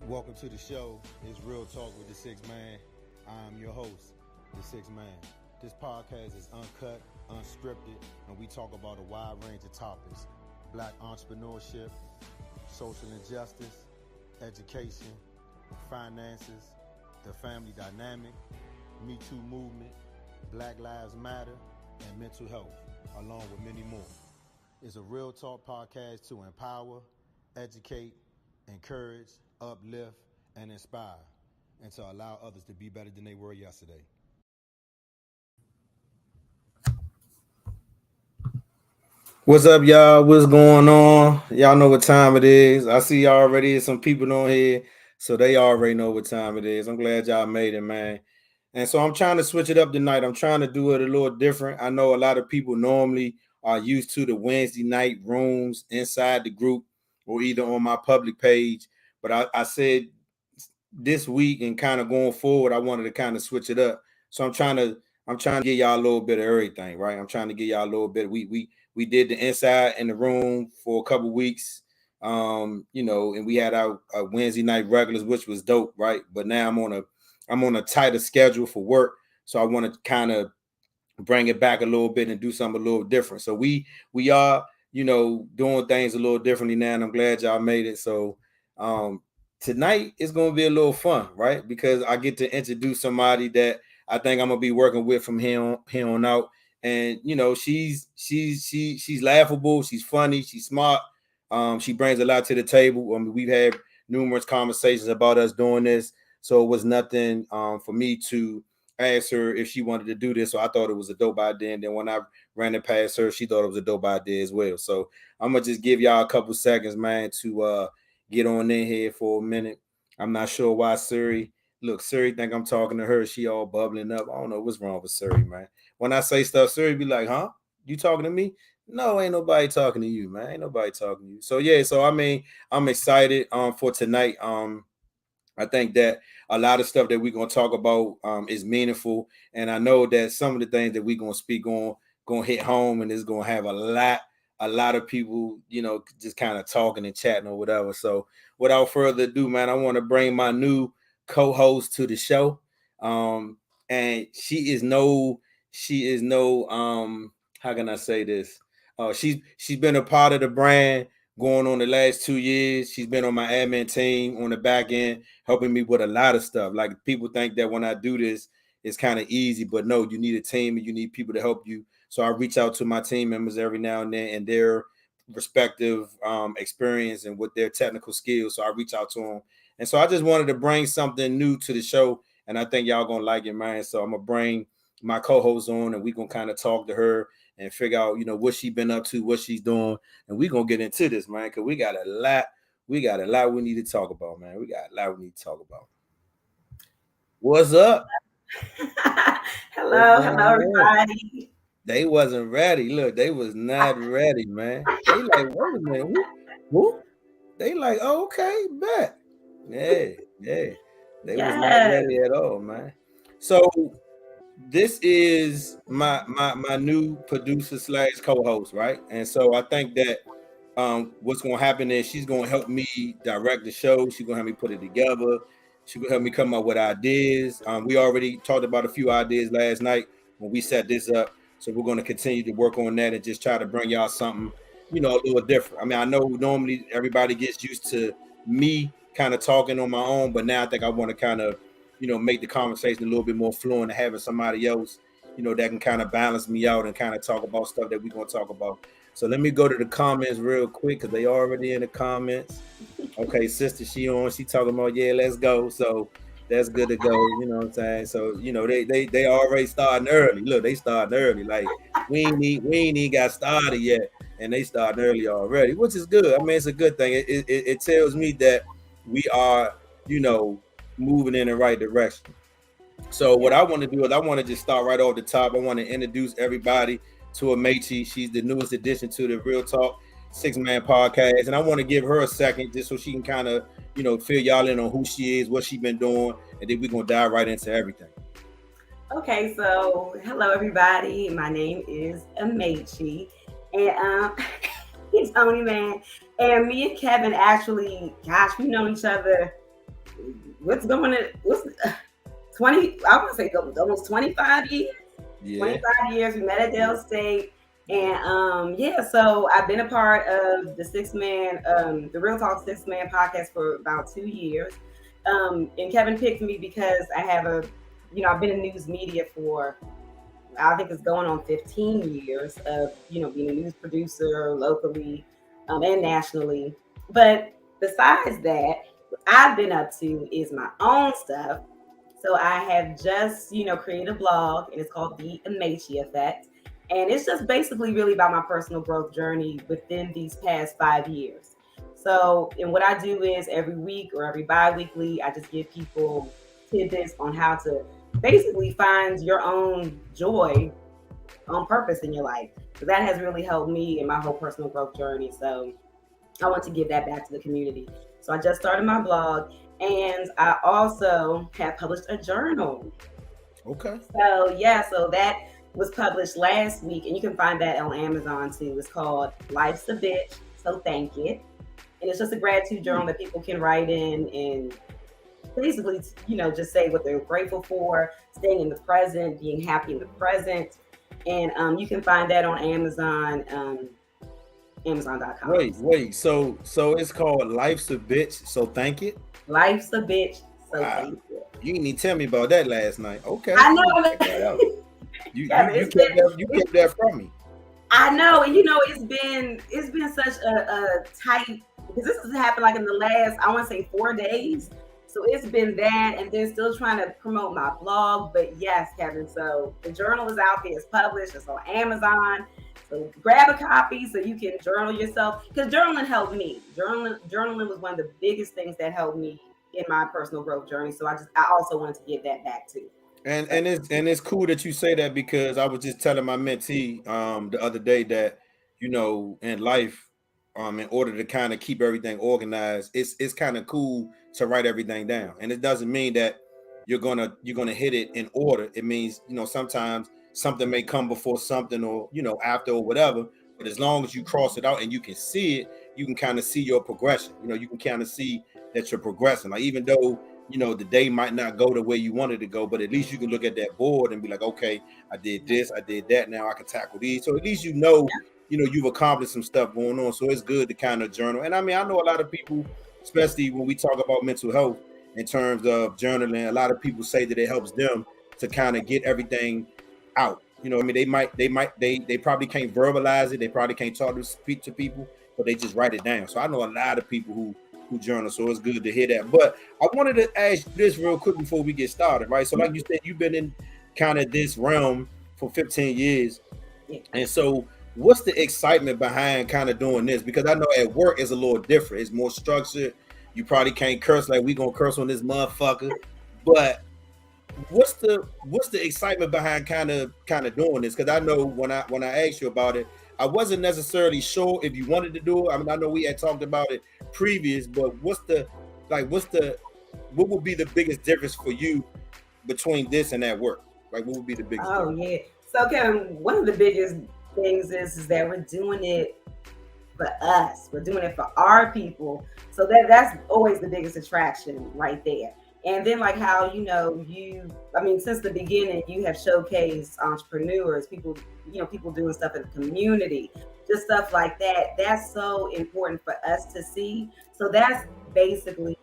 Welcome to the show. It's Real Talk with the Six Man. I'm your host, the Six Man. This podcast is uncut, unscripted, and we talk about a wide range of topics: black entrepreneurship, social injustice, education, finances, the family dynamic, Me Too movement, Black Lives Matter, and mental health, along with many more. It's a Real Talk podcast to empower, educate, encourage, uplift, and inspire, and to allow others to be better than they were yesterday. What's up, y'all? What's going on? Y'all know what time it is. I see y'all already some people on here, so they already know what time it is. I'm glad y'all made it, man. And so I'm trying to switch it up tonight. I'm trying to do it a little different. I know a lot of people normally are used to the Wednesday night rooms inside the group or either on my public page. But I said this week and kind of going forward, I wanted to kind of switch it up. So I'm trying to give y'all a little bit of everything, right? I'm trying to give y'all a little bit. We did the inside in the room for a couple weeks, and we had our Wednesday night regulars, which was dope, right? But now I'm on a tighter schedule for work, so I want to kind of bring it back a little bit and do something a little different. So we are doing things a little differently now, and I'm glad y'all made it. So tonight is going to be a little fun, right? Because I get to introduce somebody that I think I'm gonna be working with from here on out. And she's laughable, she's funny, she's smart. She brings a lot to the table. I mean, we've had numerous conversations about us doing this, so it was nothing for me to ask her if she wanted to do this. So I thought it was a dope idea, and then when I ran it past her, she thought it was a dope idea as well. So I'm gonna just give y'all a couple seconds, man, to get on in here for a minute. I'm not sure why Siri. Look, Siri think I'm talking to her. She all bubbling up. I don't know what's wrong with Siri, man. When I say stuff, Siri be like, "Huh? You talking to me?" No, ain't nobody talking to you, man. Ain't nobody talking to you. So yeah, so I mean, I'm excited for tonight. I think that a lot of stuff that we're gonna talk about is meaningful, and I know that some of the things that we're gonna speak on gonna hit home, and it's gonna have a lot of people, just kind of talking and chatting or whatever. So without further ado, man, I want to bring my new co-host to the show. And she is no how can I say this? She's been a part of the brand going on the last 2 years. She's been on my admin team on the back end, helping me with a lot of stuff. Like, people think that when I do this, it's kind of easy, but no, you need a team and you need people to help you. So I reach out to my team members every now and then and their respective experience and with their technical skills. So I reach out to them. And so I just wanted to bring something new to the show, and I think y'all gonna like it, man. So I'm gonna bring my co-host on, and we're gonna kind of talk to her and figure out, what she been up to, what she's doing, and we're gonna get into this, man, because we got a lot we need to talk about, man. We got a lot we need to talk about. What's up? What's Hello, going on? everybody. They wasn't ready. Look, they was not ready, man. They like, wait a minute, who? They like, oh, okay, bet. Yeah, yeah. They was not Yes. ready at all, man. So this is my new producer slash co-host, right? And so I think that what's gonna happen is she's gonna help me direct the show. She's gonna help me put it together. She's gonna help me come up with ideas. We already talked about a few ideas last night when we set this up. So we're gonna continue to work on that and just try to bring y'all something, a little different. I mean, I know normally everybody gets used to me kind of talking on my own, but now I think I want to kind of, make the conversation a little bit more fluent and having somebody else, that can kind of balance me out and kind of talk about stuff that we're gonna talk about. So let me go to the comments real quick because they already in the comments. Okay, sister, she talking about, yeah, let's go. So that's good to go. You know what I'm saying? So they already starting early. Look, they starting early. Like, we ain't even got started yet, and they starting early already, which is good. I mean, it's a good thing. It tells me that we are, you know moving in the right direction. So what Yep. I want to do is I want to just start right off the top. I want to introduce everybody to Amechi. She's the newest addition to the Real Talk Six Man podcast, and I want to give her a second just so she can kind of fill y'all in on who she is, what she been doing, and then we're gonna dive right into everything. Okay, so hello, everybody. My name is Amechi, and he's Tony Man. And me and Kevin actually, gosh, we've known each other. what's going on? What's 20? I want to say almost 25 years. Yeah. 25 years. We met at Dale State. And yeah, so I've been a part of the Real Talk 6-Man podcast for about 2 years. And Kevin picked me because I have I've been in news media for, I think it's going on 15 years of, being a news producer locally and nationally. But besides that, what I've been up to is my own stuff. So I have just, created a blog, and it's called the Emachy Effect. And it's just basically really about my personal growth journey within these past 5 years. So, and what I do is every week or every bi-weekly, I just give people tidbits on how to basically find your own joy on purpose in your life. So that has really helped me in my whole personal growth journey. So I want to give that back to the community. So I just started my blog, and I also have published a journal. Okay. So yeah, so that was published last week, and you can find that on Amazon too. It's called Life's a Bitch, so thank it. And it's just a gratitude journal that people can write in and basically, just say what they're grateful for, staying in the present, being happy in the present. And you can find that on Amazon, Amazon.com. Wait. So it's called Life's a Bitch, so thank it. Life's a bitch, so Wow. thank you. You didn't even tell me about that last night. Okay. I know. You Yeah, kept that from me. I know, and it's been such a tight, because this has happened like in the last, I want to say 4 days. So it's been that, and then still trying to promote my blog. But yes, Kevin, so the journal is out there, it's published, it's on Amazon. So grab a copy so you can journal yourself, because journaling helped me. Journaling was one of the biggest things that helped me in my personal growth journey. So I also wanted to give that back too. And it's cool that you say that, because I was just telling my mentee the other day that, in life, in order to kind of keep everything organized, it's kind of cool to write everything down. And it doesn't mean that you're gonna hit it in order. It means, sometimes something may come before something, or after, or whatever. But as long as you cross it out and you can see it, you can kind of see your progression. You can kind of see that you're progressing. Like, even though the day might not go the way you wanted to go, but at least you can look at that board and be like, okay, I did this, I did that, now I can tackle these. So at least you've accomplished some stuff going on. So it's good to kind of journal. And I mean, I know a lot of people, especially when we talk about mental health in terms of journaling, a lot of people say that it helps them to kind of get everything out. I mean, they probably can't verbalize it, they probably can't speak to people, but they just write it down. So I know a lot of people who journal, so it's good to hear that. But I wanted to ask you this real quick before we get started, right? So like you said, you've been in kind of this realm for 15 years. And so what's the excitement behind kind of doing this? Because I know at work it's a little different. It's more structured. You probably can't curse like we gonna curse on this motherfucker. But what's the excitement behind kind of doing this? Because I know when I asked you about it, I wasn't necessarily sure if you wanted to do it. I mean, I know we had talked about it previous, but what would be the biggest difference for you between this and that work? Like, what would be the biggest difference? Yeah. So Kevin, one of the biggest things is that we're doing it for us. We're doing it for our people. So that's always the biggest attraction right there. And then like how, since the beginning, you have showcased entrepreneurs, people doing stuff in the community, just stuff like that. That's so important for us to see. So that's basically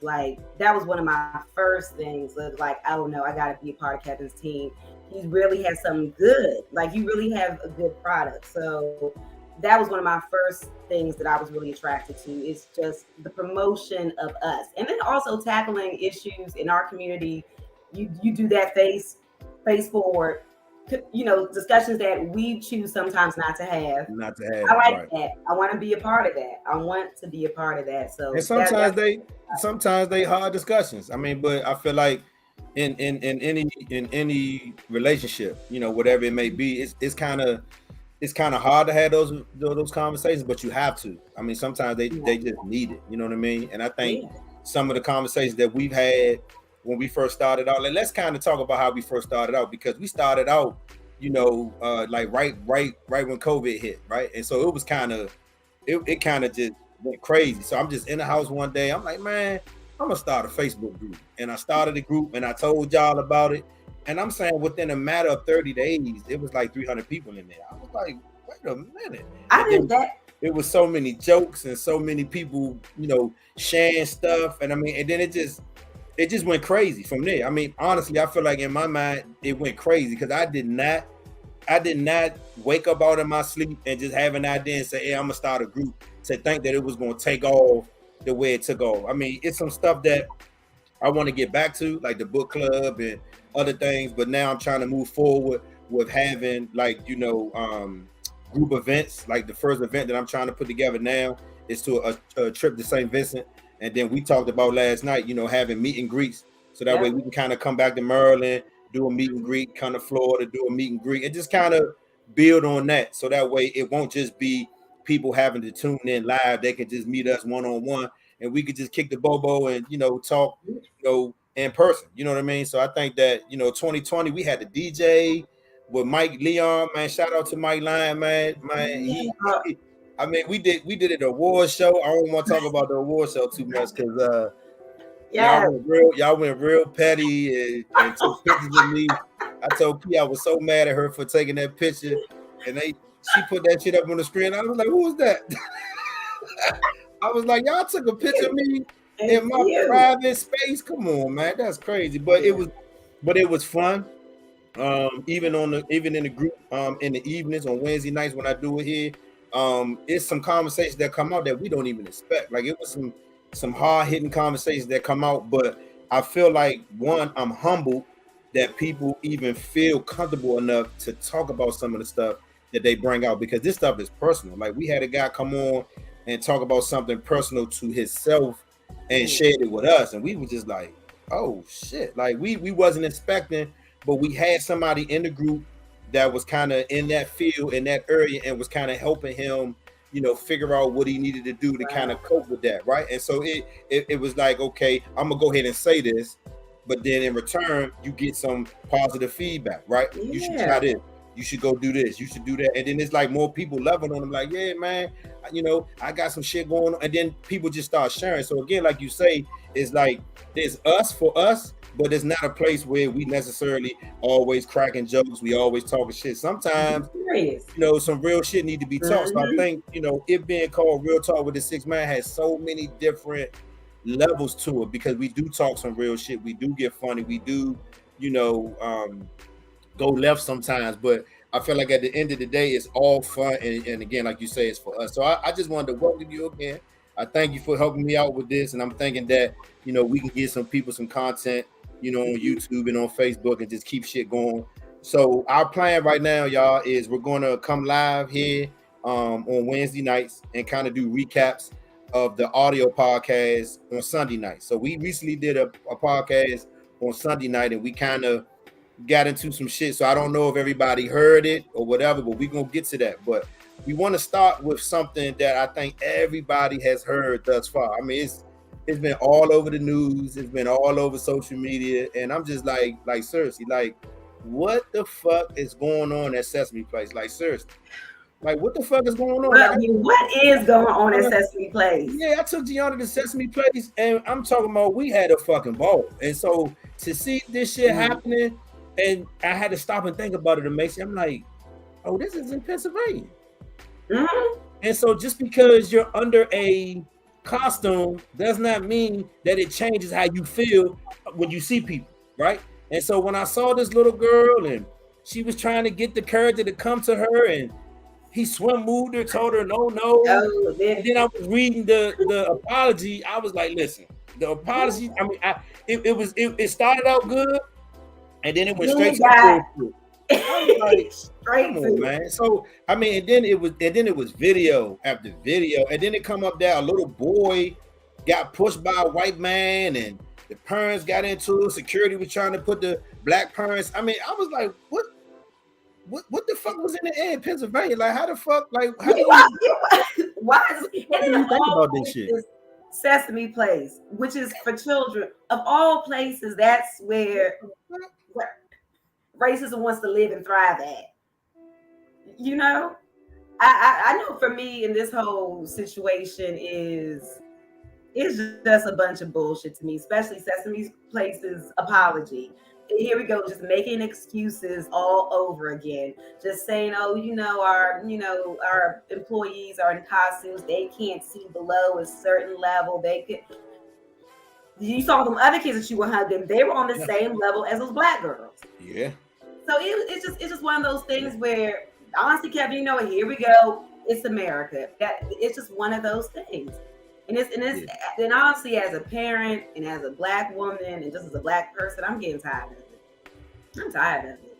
that was one of my first things of oh no, I got to be a part of Kevin's team. He really has something good. Like, you really have a good product. So that was one of my first things that I was really attracted to, is just the promotion of us. And then also tackling issues in our community. You do that face forward, discussions that we choose sometimes not to have. I like that. I want to be a part of that. So and sometimes they hard discussions. I mean, but I feel like in any relationship, whatever it may be, it's kind of hard to have those conversations, but you have to. I mean, sometimes they just need it. You know what I mean? And I think some of the conversations that we've had when we first started out, let's kind of talk about how we first started out, because we started out, like right when COVID hit, right? And so it was kind of, it kind of just went crazy. So I'm just in the house one day. I'm like, man, I'm gonna start a Facebook group. And I started a group and I told y'all about it. And I'm saying within a matter of 30 days, it was like 300 people in there. I was like, wait a minute. I And did then that. it was so many jokes and so many people, sharing stuff. And I mean, and then it just went crazy from there. I mean, honestly, I feel like in my mind, it went crazy because I did not wake up out of my sleep and just have an idea and say, hey, I'm gonna start a group to think that it was gonna take off the way it took off. I mean, it's some stuff that I want to get back to, like the book club and other things, but now I'm trying to move forward with having group events. Like the first event that I'm trying to put together now is to a trip to St. Vincent. And then we talked about last night, having meet and greets. So that way we can kind of come back to Maryland, do a meet and greet, kind of Florida, do a meet and greet, and just kind of build on that. So that way it won't just be people having to tune in live. They can just meet us one-on-one and we could just kick the bobo and, talk, in person. You know what I mean? So I think that, 2020, we had the DJ with Mike Leon, man. Shout out to Mike Lyon, man. I mean, we did an award show. I don't want to talk about the award show too much because y'all went real petty and took pictures of me. I told P I was so mad at her for taking that picture, and she put that shit up on the screen. I was like, who was that? I was like, y'all took a picture of me in my private space. Come on, man, that's crazy. But it was fun. Even in the group, in the evenings on Wednesday nights when I do it here, it's some conversations that come out that we don't even expect. Like it was some hard hitting conversations that come out, but I feel like I'm humbled that people even feel comfortable enough to talk about some of the stuff that they bring out because this stuff is personal. Like we had a guy come on and talk about something personal to himself and shared it with us, and we were just like, oh shit, like we wasn't expecting. But we had somebody in the group that was kind of in that field, in that area, and was kind of helping him, figure out what he needed to do to kind of cope with that, right? And so it was like, okay, I'm gonna go ahead and say this, but then in return, you get some positive feedback, right? Yeah. You should try this. You should go do this. You should do that. And then it's like more people loving on them, like, yeah, man, I got some shit going on. And then people just start sharing. So again, like you say, it's like there's us for us, but it's not a place where we necessarily always cracking jokes. We always talking shit. Sometimes, some real shit need to be talked. So I think, it being called Real Talk with the Six Man has so many different levels to it because we do talk some real shit. We do get funny. We do, go left sometimes. But I feel like at the end of the day, it's all fun. And again, like you say, it's for us. So I just wanted to welcome you again. I thank you for helping me out with this. And I'm thinking that, we can get some people some content, on YouTube and on Facebook and just keep shit going. So our plan right now, y'all, is we're going to come live here on Wednesday nights and kind of do recaps of the audio podcast on Sunday night. So we recently did a podcast on Sunday night and we kind of got into some shit. So I don't know if everybody heard it or whatever, but we're going to get to that. But we want to start with something that I think everybody has heard thus far. I mean, it's been all over the news. It's been all over social media. And I'm just like seriously, like, what the fuck is going on at Sesame Place? Like, seriously. Like, what the fuck is going on? Well, what is going on at Sesame Place? Yeah, I took Gianna to Sesame Place, and I'm talking about we had a fucking ball. And so to see this shit happening, and I had to stop and think about it, Amechi. I'm like, oh, this is in Pennsylvania. Mm-hmm. And so just because you're under a costume does not mean that it changes how you feel when you see people, right? And so when I saw this little girl and she was trying to get the courage to come to her and he swim moved her, told her no. And then I was reading the apology. I was like, listen, the apology, I mean, it started out good and then it went straight to the bullshit. I was like, straight come on, man. So I mean, and then it was video after video, and then it come up there. A little boy got pushed by a white man, and the parents got into it. Security was trying to put the black parents. I mean, I was like, what the fuck was in the air in Pennsylvania? Like, how the fuck? Like, how why do you think about this shit? Sesame Place, which is for children of all places. That's where racism wants to live and thrive at. I know for me in this whole situation is It's just a bunch of bullshit to me, especially Sesame Place's apology. Here we go, just making excuses all over again. Just saying, oh, our employees are in costumes. They can't see below a certain level. They could. You saw them other kids that you were hugging. They were on the Yeah. same level as those black girls. Yeah. So it's just one of those things where honestly, Kevin, here we go. It's America. That it's just one of those things. Yeah. And honestly, as a parent and as a black woman and just as a black person, I'm getting tired of it. I'm tired of it.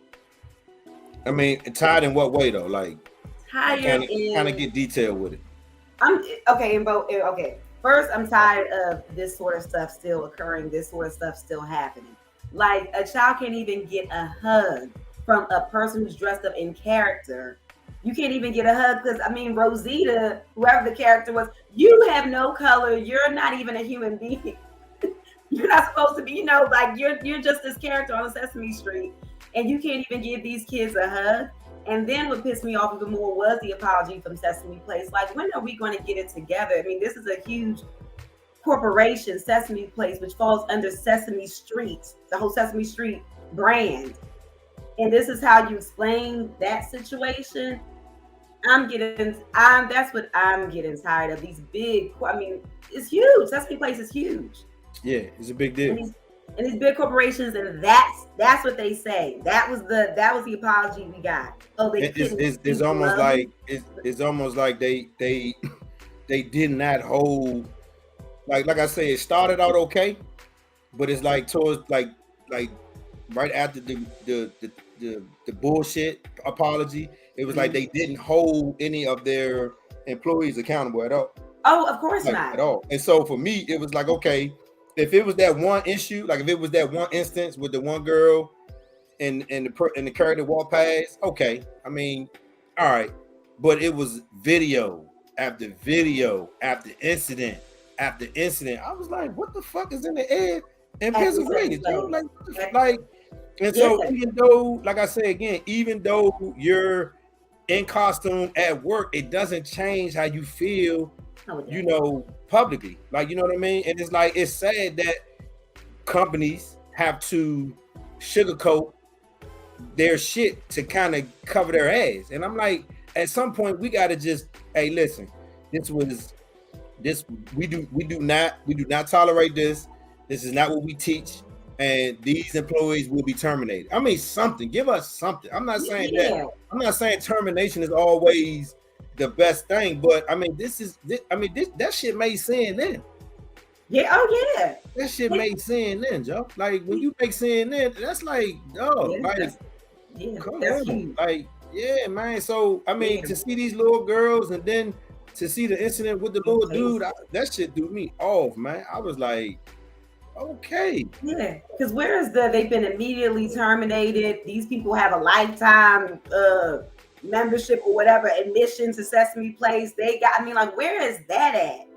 I mean, tired in what way though? Like, Tired kind of in get detailed with it. I'm okay in both. Okay, first, I'm tired of this sort of stuff still occurring. This sort of stuff still happening. Like a child can't even get a hug from a person who's dressed up in character. You can't even get a hug because Rosita, whoever the character was, you have no color. You're not even a human being. You're not supposed to be, like you're just this character on Sesame Street, and you can't even give these kids a hug. And then what pissed me off even more was the apology from Sesame Place. Like, when are we going to get it together? I mean, this is a huge corporation, Sesame Place, which falls under Sesame Street, the whole Sesame Street brand. And this is how you explain that situation. That's what I'm getting tired of. These big, it's huge. Sesame Place is huge. Yeah, it's a big deal. And these big corporations, and that's what they say. That was the apology we got. Oh, it's almost like it's almost like they did not hold, like I say, it started out okay, but it's like towards like right after the bullshit apology, it was like they didn't hold any of their employees accountable at all. Oh, of course not at all. And so for me, it was like, okay, if it was that one issue, like if it was that one instance with the one girl and the character walked past, okay, I mean, all right, but it was video after video after incident after incident. I was like, what the fuck is in the air in Pennsylvania? Like, and so even though, like I say again, even though you're in costume at work, it doesn't change how you feel, publicly. Like, you know what I mean? And it's like, it's sad that companies have to sugarcoat their shit to kind of cover their ass. And I'm like, at some point we gotta just, hey, listen, we do not tolerate this. This is not what we teach. And these employees will be terminated. I mean, something. Give us something. I'm not saying that. I'm not saying termination is always the best thing, but I mean, that shit made sense then. Yeah. Oh yeah. That shit made sense then, Joe. Like when you make sense then, that's like, dog. Come on, huge. Like, yeah, man. So I mean, to see these little girls and then to see the incident with the little dude, that shit threw me off, man. I was like, okay. Yeah, because they've been immediately terminated. These people have a lifetime membership or whatever, admission to Sesame Place. They got, where is that at?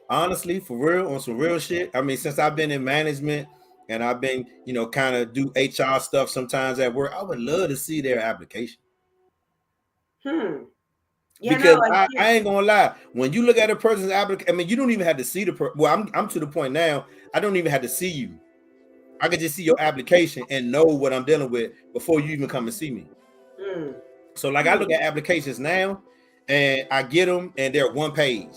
Honestly, for real, on some real shit. I mean, since I've been in management and I've been, kind of do HR stuff sometimes at work, I would love to see their application. Yeah, because I ain't gonna lie. When you look at a person's application, I mean, you don't even have to see the person. Well, I'm to the point now. I don't even have to see you. I can just see your application and know what I'm dealing with before you even come and see me. So, like, I look at applications now, and I get them, and they're one page.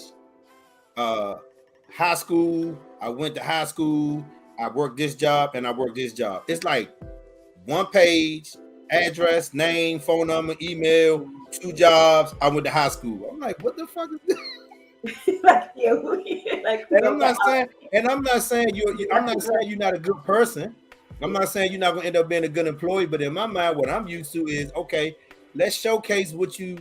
High school. I went to high school. I worked this job, and I worked this job. It's like one page. Address, name, phone number, email, 2 jobs. I went to high school. I'm like, what the fuck is this? And I'm not saying you're not a good person. I'm not saying you're not gonna end up being a good employee. But in my mind, what I'm used to is, okay, let's showcase what you've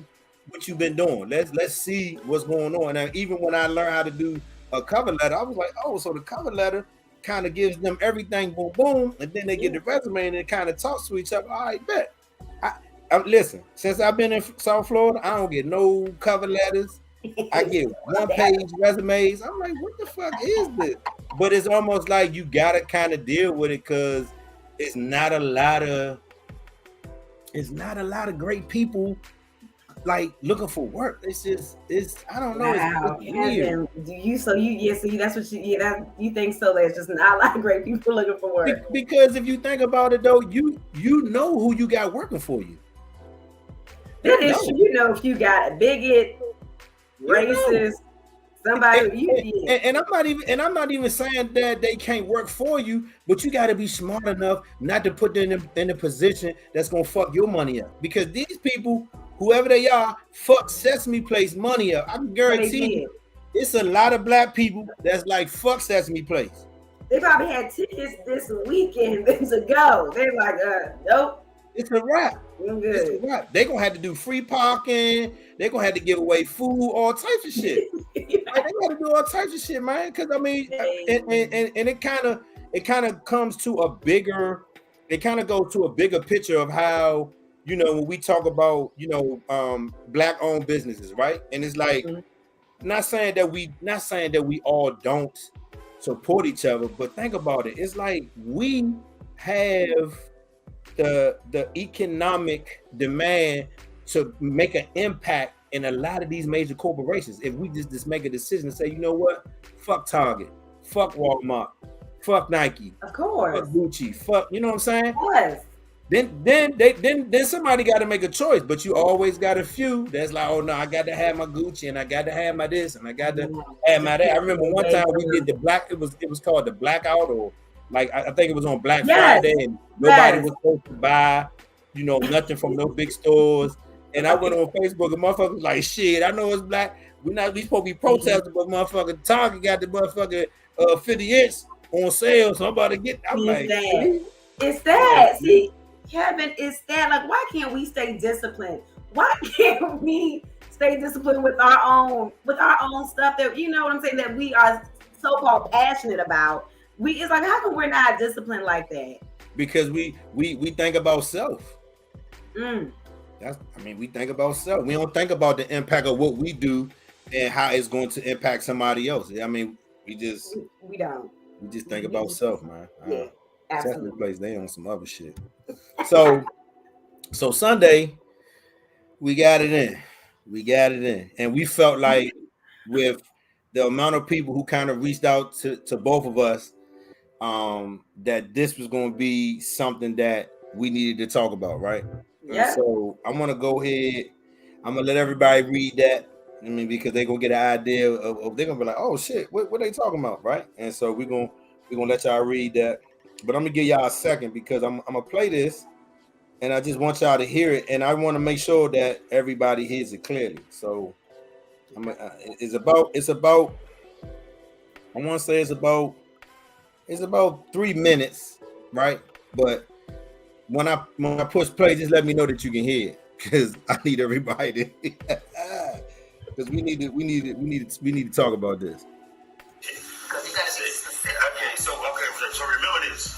been doing. Let's see what's going on. And even when I learned how to do a cover letter, I was like, oh, so the cover letter kind of gives them everything, boom, boom, and then they get the resume and it kind of talks to each other. All right, bet. Listen, since I've been in South Florida, I don't get no cover letters. I get one-page resumes. I'm like, what the fuck is this? But it's almost like you gotta kind of deal with it because it's not a lot of great people like looking for work. It's I don't know. It's Wow, weird. Kevin, do you so you yeah, so that's what that you think so that's just not like great people looking for work. Because if you think about it though, you know who you got working for you. That You is true. know. You know, if you got a bigot, You know. racist, somebody And I'm not even saying that they can't work for you, but you got to be smart enough not to put them in a position that's gonna fuck your money up. Because these people, whoever they are, fuck Sesame Place money up. I can what they guarantee you, did. it's a lot of black people that's like fuck Sesame Place. They probably had tickets this weekend to go. They're like, nope, It's a wrap. I'm It's a good. wrap. They're gonna have to do free parking. They're gonna have to give away food, all types of shit. Like, they gotta do all types of shit, man. Because I mean, and it kind of comes to a bigger, it kind of goes to a bigger picture of how, you know, when we talk about, you know, black owned businesses, right? And it's like, not saying that we all don't support each other, but think about it. It's like we have the economic demand to make an impact in a lot of these major corporations. If we just make a decision and say, you know what, fuck Target, fuck Walmart, fuck Nike, Of course. fuck Gucci, fuck, you know what I'm saying? Yes. Then somebody got to make a choice, but you always got a few that's like, oh no, I got to have my Gucci and I got to have my this and I got to have my that. I remember one time we did the black, it was called the blackout, or like I think it was on Black Friday, and nobody was supposed to buy, you know, nothing from no big stores. And I went on Facebook and motherfuckers was like, shit, I know it's black. We supposed to be protesting, but motherfucking Target got the motherfucking 50-inch on sale. So I'm about to get. I'm like, it's that. See, Kevin, it's that. Like, why can't we stay disciplined? Why can't we stay disciplined with our own stuff that, you know what I'm saying, that we are so-called passionate about? It's like, how come we're not disciplined like that? Because we think about self. We think about self. We don't think about the impact of what we do and how it's going to impact somebody else. I mean, we don't. We just think about self, man. Yeah, absolutely. Sesame Place, they on some other shit. So Sunday, we got it in. And we felt like with the amount of people who kind of reached out to both of us, that this was going to be something that we needed to talk about, right? Yeah. So I'm gonna go ahead. I'm gonna let everybody read that. I mean, because they're gonna get an idea of they're gonna be like, oh shit, what they talking about, right? And so we're gonna let y'all read that. But I'm gonna give y'all a second because I'm gonna play this, and I just want y'all to hear it, and I want to make sure that everybody hears it clearly. So it's about. I want to say it's about 3 minutes, right? But when I push play, just let me know that you can hear it, because I need everybody to, because we need to talk about this. So remember this.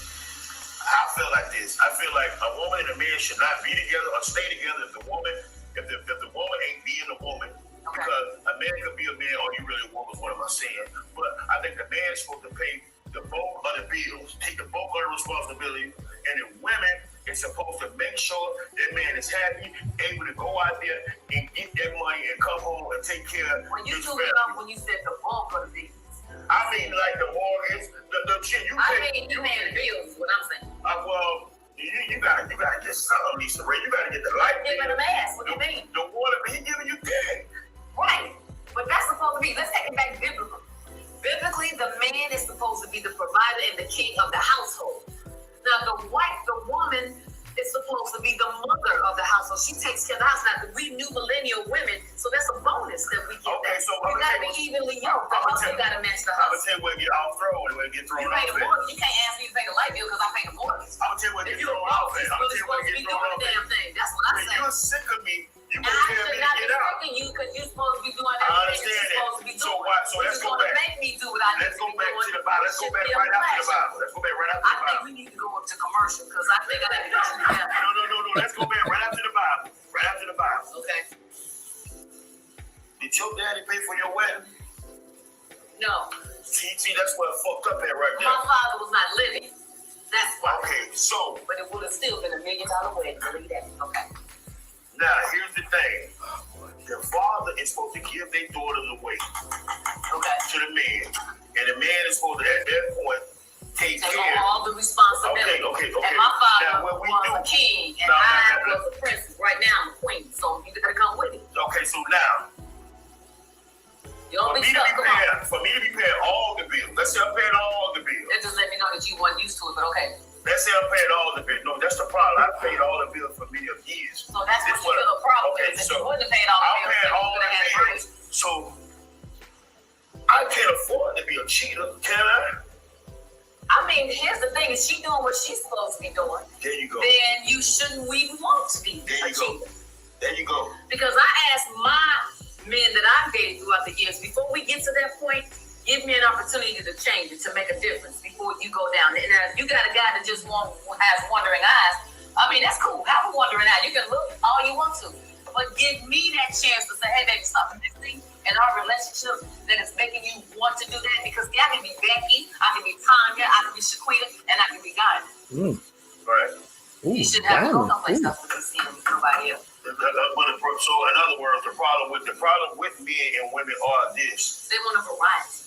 I feel like this. I feel like a woman and a man should not be together or stay together if the woman ain't being a woman. Okay. Because a man could be a man, or you really a woman, what am I saying? But I think the man is supposed to pay the bulk of the bills, take the bulk of the responsibility, and the women is supposed to make sure that man is happy, able to go out there and get that money and come home and take care of his family. When you said the bulk of the bills, I mean, like the mortgage, the shit you pay. You pay the bills, what I'm saying. Well, you gotta get something, Lisa Ray. You gotta get the light bill. Give it a mask. What do you mean? The water, he giving you that. Right. But that's supposed to be, let's take it back biblically. Biblically, the man is supposed to be the provider and the king of the household. Now, the woman is supposed to be the mother of the household. She takes care of the house. Now, we new millennial women, so that's a bonus that we get. Okay, so you gotta be evenly yoked. The hustle gotta match the hustle. I'm gonna hustle. tell you where it get off thrown and where it get thrown off. You can't ask me to pay the light bill because I pay the mortgage. I'm gonna tell you where it get thrown off. I'm gonna tell you where it get thrown off. Damn thing. That's what I say. You're sick of me. You and I should not be tricking you because you're supposed to be doing everything you're supposed to be doing. So let's go back. Make me do what I need to go back to the Bible. Let's go back right after the Bible. Let's go back right after the Bible. I think we need to go up to commercial because I think I have to get you together. No. Let's go back right after the Bible. Right after the Bible. Okay. Did your daddy pay for your wedding? No. See, that's what fucked up at right there. My father was not living. That's why. Okay, so. But it would have still been $1 million wedding. Believe that. Okay. Now, here's the thing. the father is supposed to give their daughters away to the man. And the man is supposed to, at that point, take care of all the responsibility. Okay. And my father was a king, and I was a princess. Right now, I'm a queen, so you gotta come with it. Okay, so now, for me to be paying all the bills, let's say I'm paying all the bills. That just let me know that you weren't used to it, but okay. Let's say I'm paying all the bills. No, that's the problem. I paid all the bills for many years. So that's what you feel the problem is. If you wouldn't have paid all the bills, I'm paying all the bills. So I can't afford to be a cheater, can I? I mean, here's the thing: is she doing what she's supposed to be doing? There you go. Then you shouldn't even want to be a cheater. There you go. Because I asked my men that I've dated throughout the years, before we get to that point, give me an opportunity to change it, to make a difference before you go down. And if you got a guy that just has wandering eyes, I mean, that's cool. Have a wandering eye. You can look all you want to. But give me that chance to say, hey, baby, something missing in our relationship that is making you want to do that. Because I can be Becky, I can be Tanya, I can be Shaquita, and I can be Guyana. Right. You should have to go someplace else to be seen with somebody else. So in other words, the problem with men and women are this. They want a variety.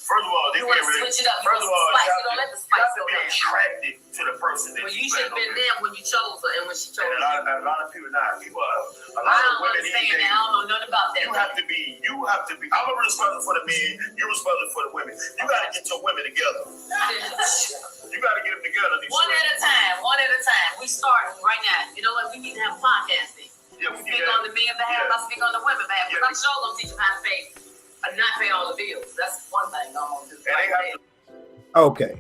First of all, they want to switch it up. You don't let the spice go down. You have to be attracted to the person that you should have been there when you chose her and when she chose you. A lot of people not. A lot of women understand that. I don't know nothing about that. You have to be. I'm responsible for the men. You're responsible for the women. You got to get your women together. You got to get them together. One at a time. We start right now. You know what? We need to have podcasting. Yeah, we speak on the men behalf. I speak on the women behalf. Because I'm sure gonna teach them how to pay. Not pay all the bills. That's one thing I'm gonna do. Okay.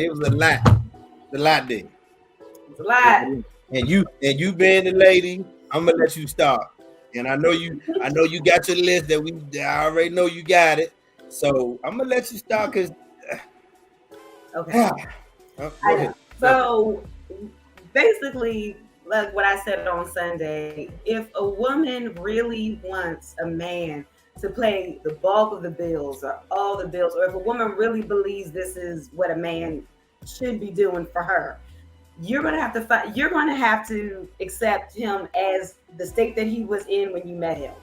It was a lot there. It's a lot. And you being the lady, I'm gonna let you start. And I know you got your list that I already know you got it. So I'm gonna let you start because okay. So basically, like what I said on Sunday, if a woman really wants a man to pay the bulk of the bills or all the bills, or if a woman really believes this is what a man should be doing for her, you're gonna have to accept him as the state that he was in when you met him.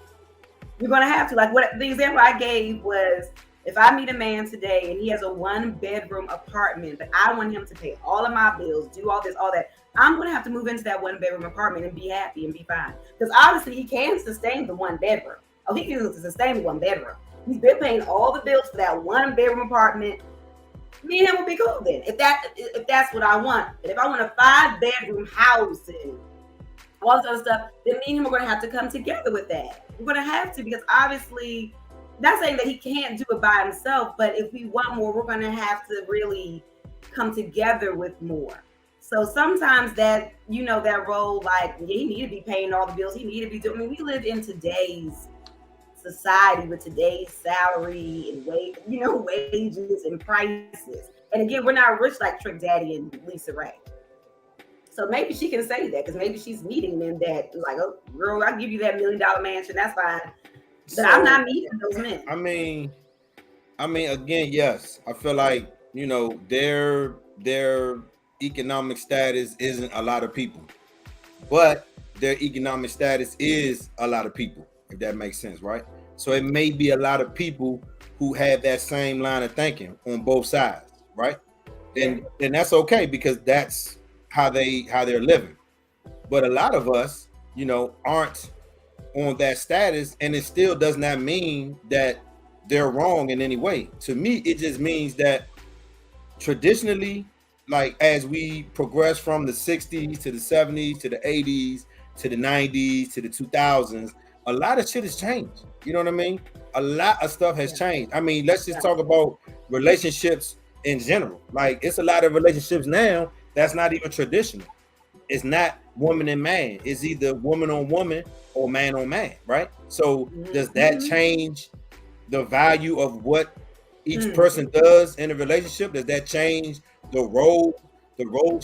You're gonna have to, like what the example I gave was, if I meet a man today and he has a 1-bedroom apartment, but I want him to pay all of my bills, do all this, all that, I'm going to have to move into that 1-bedroom apartment and be happy and be fine. Because obviously he can sustain the 1-bedroom. Oh, he can sustain the 1-bedroom. He's been paying all the bills for that 1-bedroom apartment. Me and him will be cool then, if that's what I want. But if I want a 5-bedroom house and all this other stuff, then me and him are going to have to come together with that. We're going to have to, because obviously, not saying that he can't do it by himself, but if we want more, we're going to have to really come together with more. So sometimes that, that role, like, he need to be paying all the bills. He need to be doing, I mean, we live in today's society with today's salary and wages and prices. And again, we're not rich like Trick Daddy and Lisa Ray. So maybe she can say that, because maybe she's meeting men that like, oh, girl, I'll give you that $1 million mansion. That's fine. But I'm not meeting those men. I mean, again, yes. I feel like, their economic status isn't a lot of people. But their economic status is a lot of people, if that makes sense, right? So it may be a lot of people who have that same line of thinking on both sides, right? And that's okay, because that's how they're living. But a lot of us, aren't on that status, and it still does not mean that they're wrong in any way. To me, it just means that traditionally, like as we progress from the 60s to the 70s to the 80s to the 90s to the 2000s, a lot of shit has changed. You know what I mean? A lot of stuff has changed. I mean, let's just talk about relationships in general. Like, it's a lot of relationships now that's not even traditional. It's not woman and man. It's either woman on woman or man on man, right? So does that change the value of what each person does in a relationship? Does that change the roles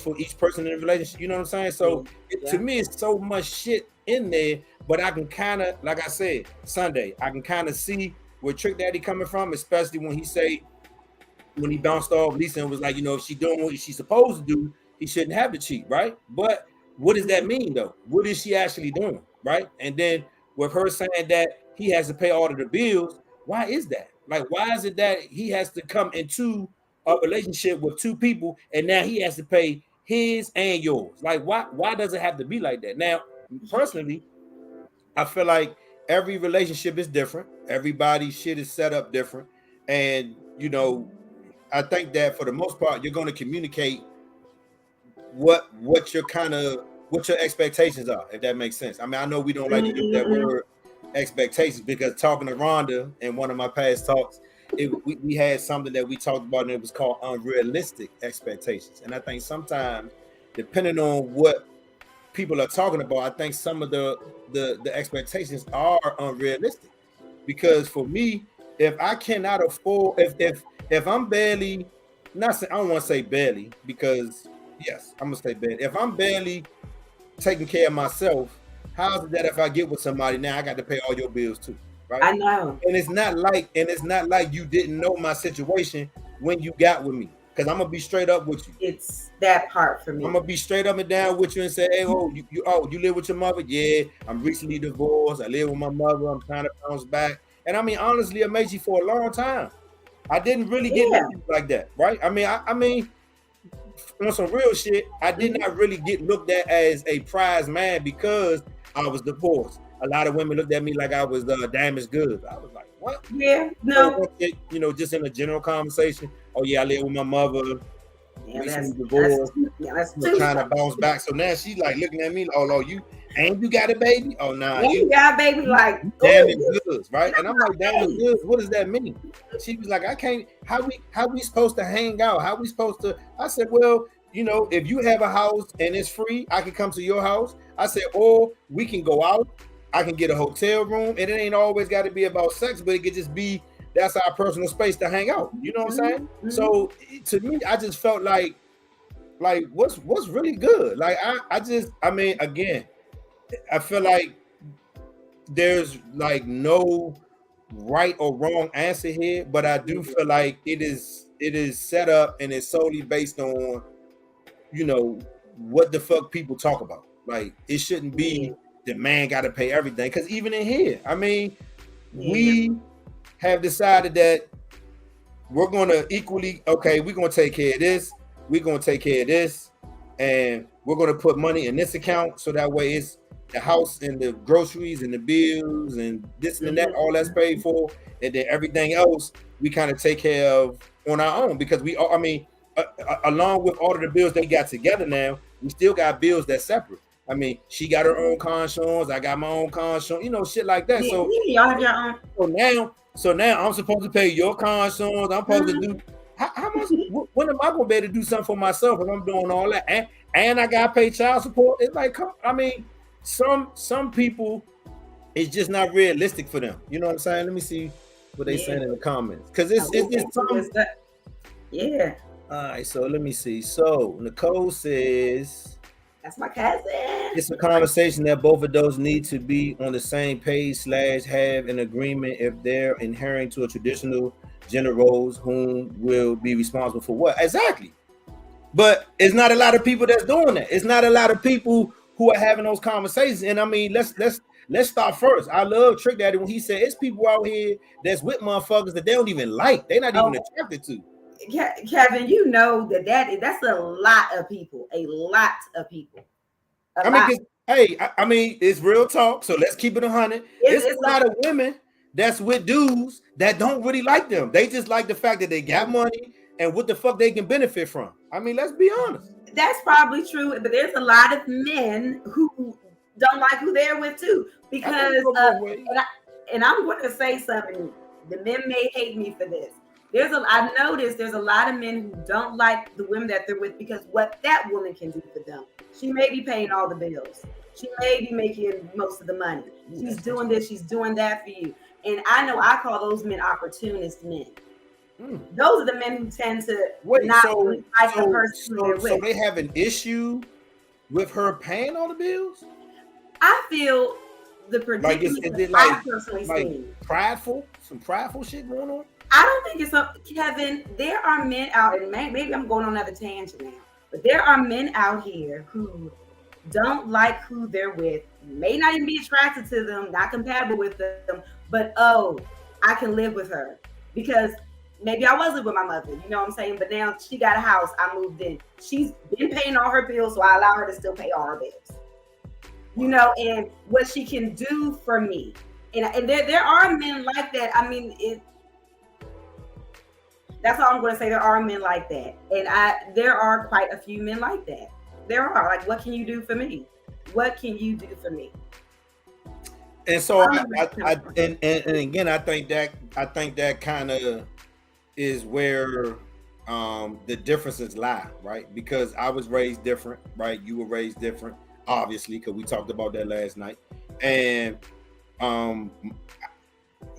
for each person in a relationship? You know what I'm saying? So to me, it's so much shit in there, but I can kind of, like I said, Sunday, I can kind of see where Trick Daddy coming from, especially when when he bounced off Lisa and was like, if she doing what she's supposed to do, he shouldn't have to cheat, right? But what does that mean though? What is she actually doing, right? And then with her saying that he has to pay all of the bills, why is that? Like, why is it that he has to come into a relationship with two people and now he has to pay his and yours? Like, why does it have to be like that? Now, personally, I feel like every relationship is different. Everybody's shit is set up different. And I think that for the most part, you're going to communicate what your expectations are, if that makes sense. I mean, I know we don't like to use that word expectations, because talking to Rhonda in one of my past talks, we had something that we talked about, and it was called unrealistic expectations. And I think sometimes, depending on what people are talking about, I think some of the expectations are unrealistic. Because for me, if I cannot afford, if I'm barely, not say, I don't want to say barely, because yes, I'm gonna say barely. If I'm barely taking care of myself, how's it that if I get with somebody now, I got to pay all your bills too, right? I know. And it's not like you didn't know my situation when you got with me, because I'm gonna be straight up with you. It's that part for me. I'm gonna be straight up and down with you and say, hey, you live with your mother? Yeah, I'm recently divorced. I live with my mother. I'm trying to bounce back. And I mean, honestly, Amechi, for a long time, I didn't really get looked like that, right? I mean, on some real shit, I did not really get looked at as a prize man because I was divorced. A lot of women looked at me like I was damaged goods. I was like, what? Yeah, no. Just in a general conversation. Oh yeah, I live with my mother. That's divorced. That's trying to bounce back. So now she's like looking at me, oh, you got a baby? Oh nah, you got a baby, like damaged goods, right? And I'm like, damaged goods, what does that mean? She was like, I can't, how we supposed to hang out? How we supposed to? I said, well, if you have a house and it's free, I can come to your house. I said, or we can go out. I can get a hotel room, and it ain't always got to be about sex, but it could just be, that's our personal space to hang out. You know what I'm saying? Mm-hmm. So to me, I just felt like what's really good. Like I mean, again, I feel like there's like no right or wrong answer here, but I do feel like it is set up and it's solely based on, what the fuck people talk about. Like, it shouldn't be the man got to pay everything. Because even in here, I mean, we have decided that we're going to equally, okay, we're going to take care of this, we're going to take care of this, and we're going to put money in this account, so that way it's the house and the groceries and the bills and this and that, all that's paid for, and then everything else we kind of take care of on our own, because we, I mean, along with all of the bills they got together now, we still got bills that's separate. I mean, she got her own car insurance, I got my own car insurance, shit like that. So y'all have your own. So now I'm supposed to pay your car insurance. I'm supposed to do how much? When am I gonna be able to do something for myself if I'm doing all that? And I gotta pay child support. It's like, I mean, some people, it's just not realistic for them. You know what I'm saying? Let me see what they saying in the comments, because it's just something. Yeah. All right, so let me see. So Nicole says, that's my cousin. It's a conversation that both of those need to be on the same page / have an agreement if they're inhering to a traditional gender roles, whom will be responsible for what. Exactly. But it's not a lot of people that's doing that. It's not a lot of people who are having those conversations. And I mean, let's start first. I love Trick Daddy when he said it's people out here that's with motherfuckers that they don't even like. They're not even attracted to. Kevin, you know that's a lot of people. A lot of people. I mean, it's real talk. So let's keep it 100. It's a lot of women that's with dudes that don't really like them. They just like the fact that they got money and what the fuck they can benefit from. I mean, let's be honest. That's probably true, but there's a lot of men who don't like who they're with too. Because and I'm going to say something. The men may hate me for this. I've noticed there's a lot of men who don't like the women that they're with because what that woman can do for them. She may be paying all the bills. She may be making most of the money. She's doing this, she's doing that for you. And I know I call those men opportunist men. Those are the men who tend to like the person they're with. So they have an issue with her paying all the bills? I feel the predicament I personally seen. Prideful? Some prideful shit going on? I don't think it's up, Kevin. There are men out, and maybe I'm going on another tangent now, but there are men out here who don't like who they're with, may not even be attracted to them, not compatible with them, but oh, I can live with her because maybe I was living with my mother, you know what I'm saying? But now she got a house, I moved in. She's been paying all her bills, so I allow her to still pay all her bills. You know, and what she can do for me. And there are men like that. I mean, that's all I'm going to say. There are men like that, and there are quite a few men like that. There are. Like, what can you do for me? What can you do for me? And so, and again, I think that kind of is where the differences lie, right? Because I was raised different, right? You were raised different, obviously, because we talked about that last night. And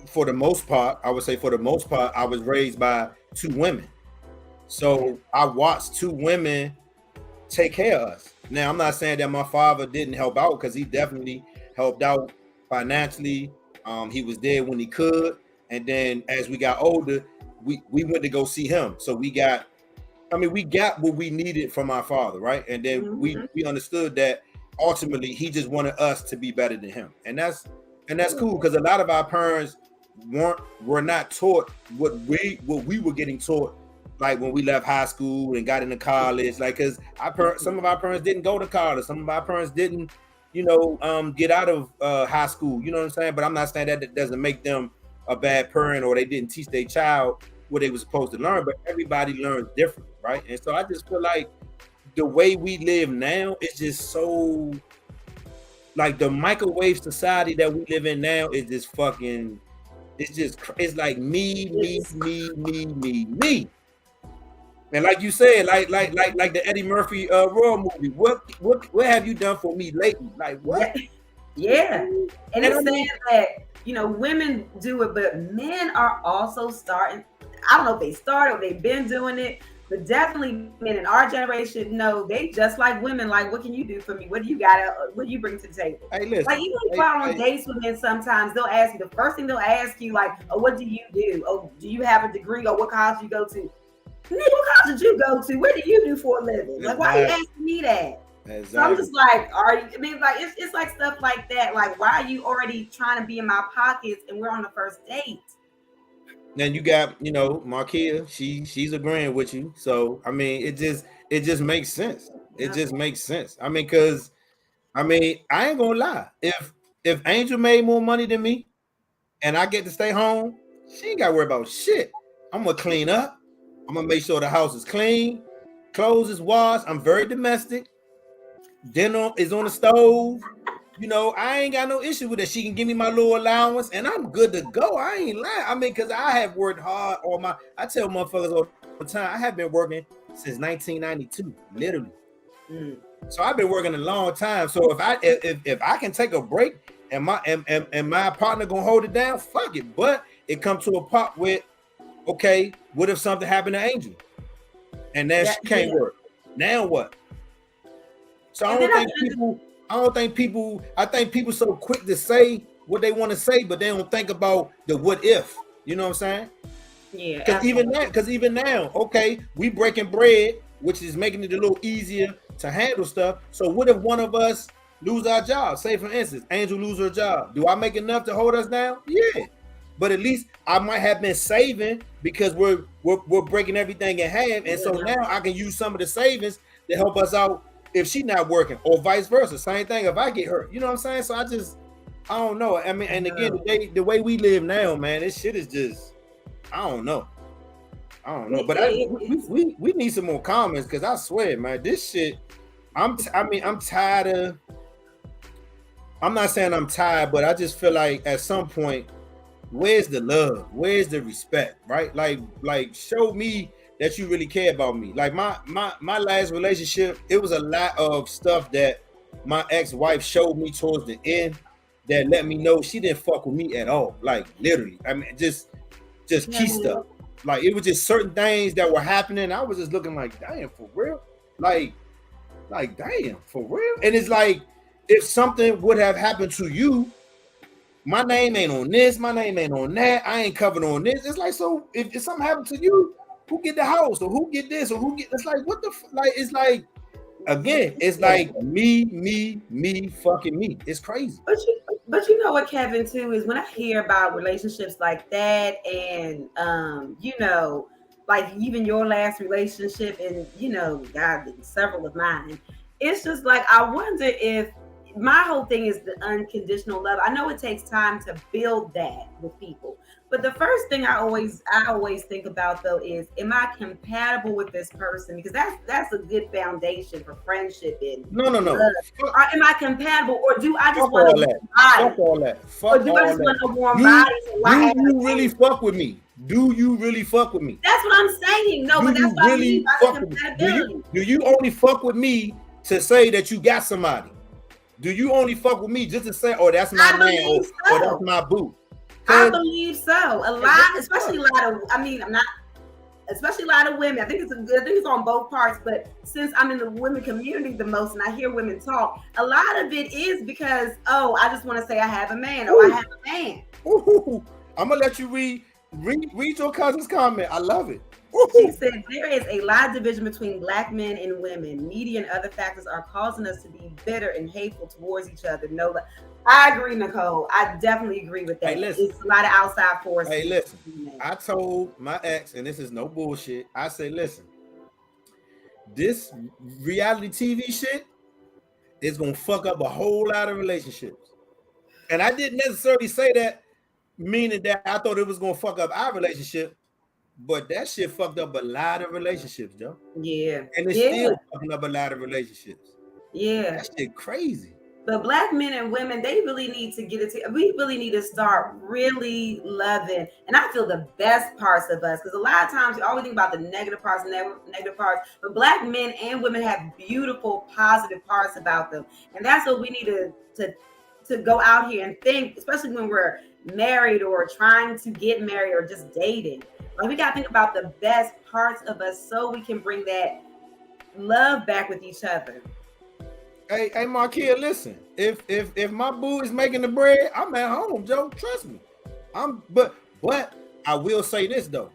for the most part, I would say I was raised by two women. So I watched two women take care of us. Now, I'm not saying that my father didn't help out, because he definitely helped out financially. He was there when he could. And then as we got older, we went to go see him. So we got what we needed from our father, right? And then we understood that ultimately he just wanted us to be better than him. And that's cool, because a lot of our parents were not taught what we were getting taught, like when we left high school and got into college. Like, because some of our parents didn't go to college, some of our parents didn't, get out of high school. You know what I'm saying? But I'm not saying that doesn't make them a bad parent, or they didn't teach their child what they were supposed to learn. But everybody learns differently, right? And so I just feel like the way we live now is just so, like, the microwave society that we live in now is just fucking, it's like me. And like you said, like the Eddie Murphy Royal movie, what have you done for me lately? Like, what? Yeah. And it's saying that, women do it, but men are also starting. I don't know if they started or they've been doing it, but definitely men in our generation know they just like women. Like, what can you do for me? What do you you bring to the table? Hey, listen, like, even if you go out on dates with men, sometimes they'll ask you, the first thing they'll ask you, like, oh, what do you do? Oh, do you have a degree? Or what college you go to? Nigga, what college did you go to? What do you do for a living? Like, why are you asking me that? Exactly. So I'm just like, it's like stuff like that. Like, why are you already trying to be in my pockets and we're on the first date? Then you got, Markia, she's agreeing with you. So I mean, it just makes sense. It just makes sense. I mean, because I ain't gonna lie. If Angel made more money than me and I get to stay home, she ain't gotta worry about shit. I'm gonna clean up. I'm gonna make sure the house is clean, clothes is washed. I'm very domestic. Dinner is on the stove. I ain't got no issue with it. She can give me my little allowance and I'm good to go. I ain't lying. I mean, because I have worked hard I tell motherfuckers all the time, I have been working since 1992, literally. So I've been working a long time. So if I can take a break and my partner gonna hold it down, fuck it. But it comes to a part with, okay, what if something happened to Angel? And then she can't work. Now what? So I think people so quick to say what they want to say, but they don't think about the what if. You know what I'm saying? Yeah. Because even now, okay, we breaking bread, which is making it a little easier to handle stuff. So what if one of us lose our job? Say for instance, Angel lose her job. Do I make enough to hold us down? Yeah. But at least I might have been saving because we're breaking everything in half. And so now I can use some of the savings to help us out if she's not working, or vice versa. Same thing if I get hurt. You know what I'm saying? So I don't know. I mean, and again, the way we live now, man, this shit is just, I don't know. But we need some more comments, because I swear, man, this shit, I'm tired of, I'm not saying I'm tired, but I just feel like at some point, where's the love? Where's the respect? Right? Like show me that you really care about me. Like my last relationship, it was a lot of stuff that my ex-wife showed me towards the end that let me know she didn't fuck with me at all. Like, literally. I mean, just key stuff. Like, it was just certain things that were happening. I was just looking like, damn, for real? Like damn, for real? And it's like, if something would have happened to you, my name ain't on this, my name ain't on that, I ain't covered on this. It's like, so if something happened to you, who get the house, or who get this, or who get, it's like, what the like, it's like, again, it's like me, fucking me. It's crazy. But you know what, Kevin, too, is when I hear about relationships like that, and you know, like even your last relationship, and you know, God, several of mine. It's just like I wonder if my whole thing is the unconditional love. I know it takes time to build that with people, but the first thing I always think about though is, am I compatible with this person? Because that's a good foundation for friendship and No. love. Or am I compatible, or do I just Fuck want all to that. body? Fuck all that. Or Fuck do all I just want that. a warm body? Do you really fuck with me? Do you really fuck with me? That's what I'm saying. No, but that's what I mean by the compatibility. Do you only fuck with me to say that you got somebody? Do you only fuck with me just to say, oh, that's my man, or that's my boo? I believe so. A lot, especially a lot of, I mean, I'm not, especially a lot of women. I think it's on both parts, but since I'm in the women community the most and I hear women talk, a lot of it is because, oh, I just want to say I have a man, or I have a man. Ooh, I'm gonna let you read your cousin's comment. I love it. She said there is a lot of division between black men and women. Media and other factors are causing us to be bitter and hateful towards each other. No, I agree, Nicole. I definitely agree with that. Hey, listen. It's a lot of outside forces. Hey, listen. I told my ex, and this is no bullshit. I said, listen, this reality TV shit is gonna fuck up a whole lot of relationships. And I didn't necessarily say that meaning that I thought it was gonna fuck up our relationship. But that shit fucked up a lot of relationships, Joe. Yeah. And it's still fucking up a lot of relationships. Yeah. That shit crazy. But black men and women, they really need to get it. We really need to start really loving. And I feel the best parts of us, because a lot of times we always think about the negative parts, but black men and women have beautiful, positive parts about them. And that's what we need to go out here and think, especially when we're married or trying to get married or just dating. Like, we got to think about the best parts of us so we can bring that love back with each other. Hey, Marquia, listen. If my boo is making the bread, I'm at home, Joe. Trust me. But I will say this though,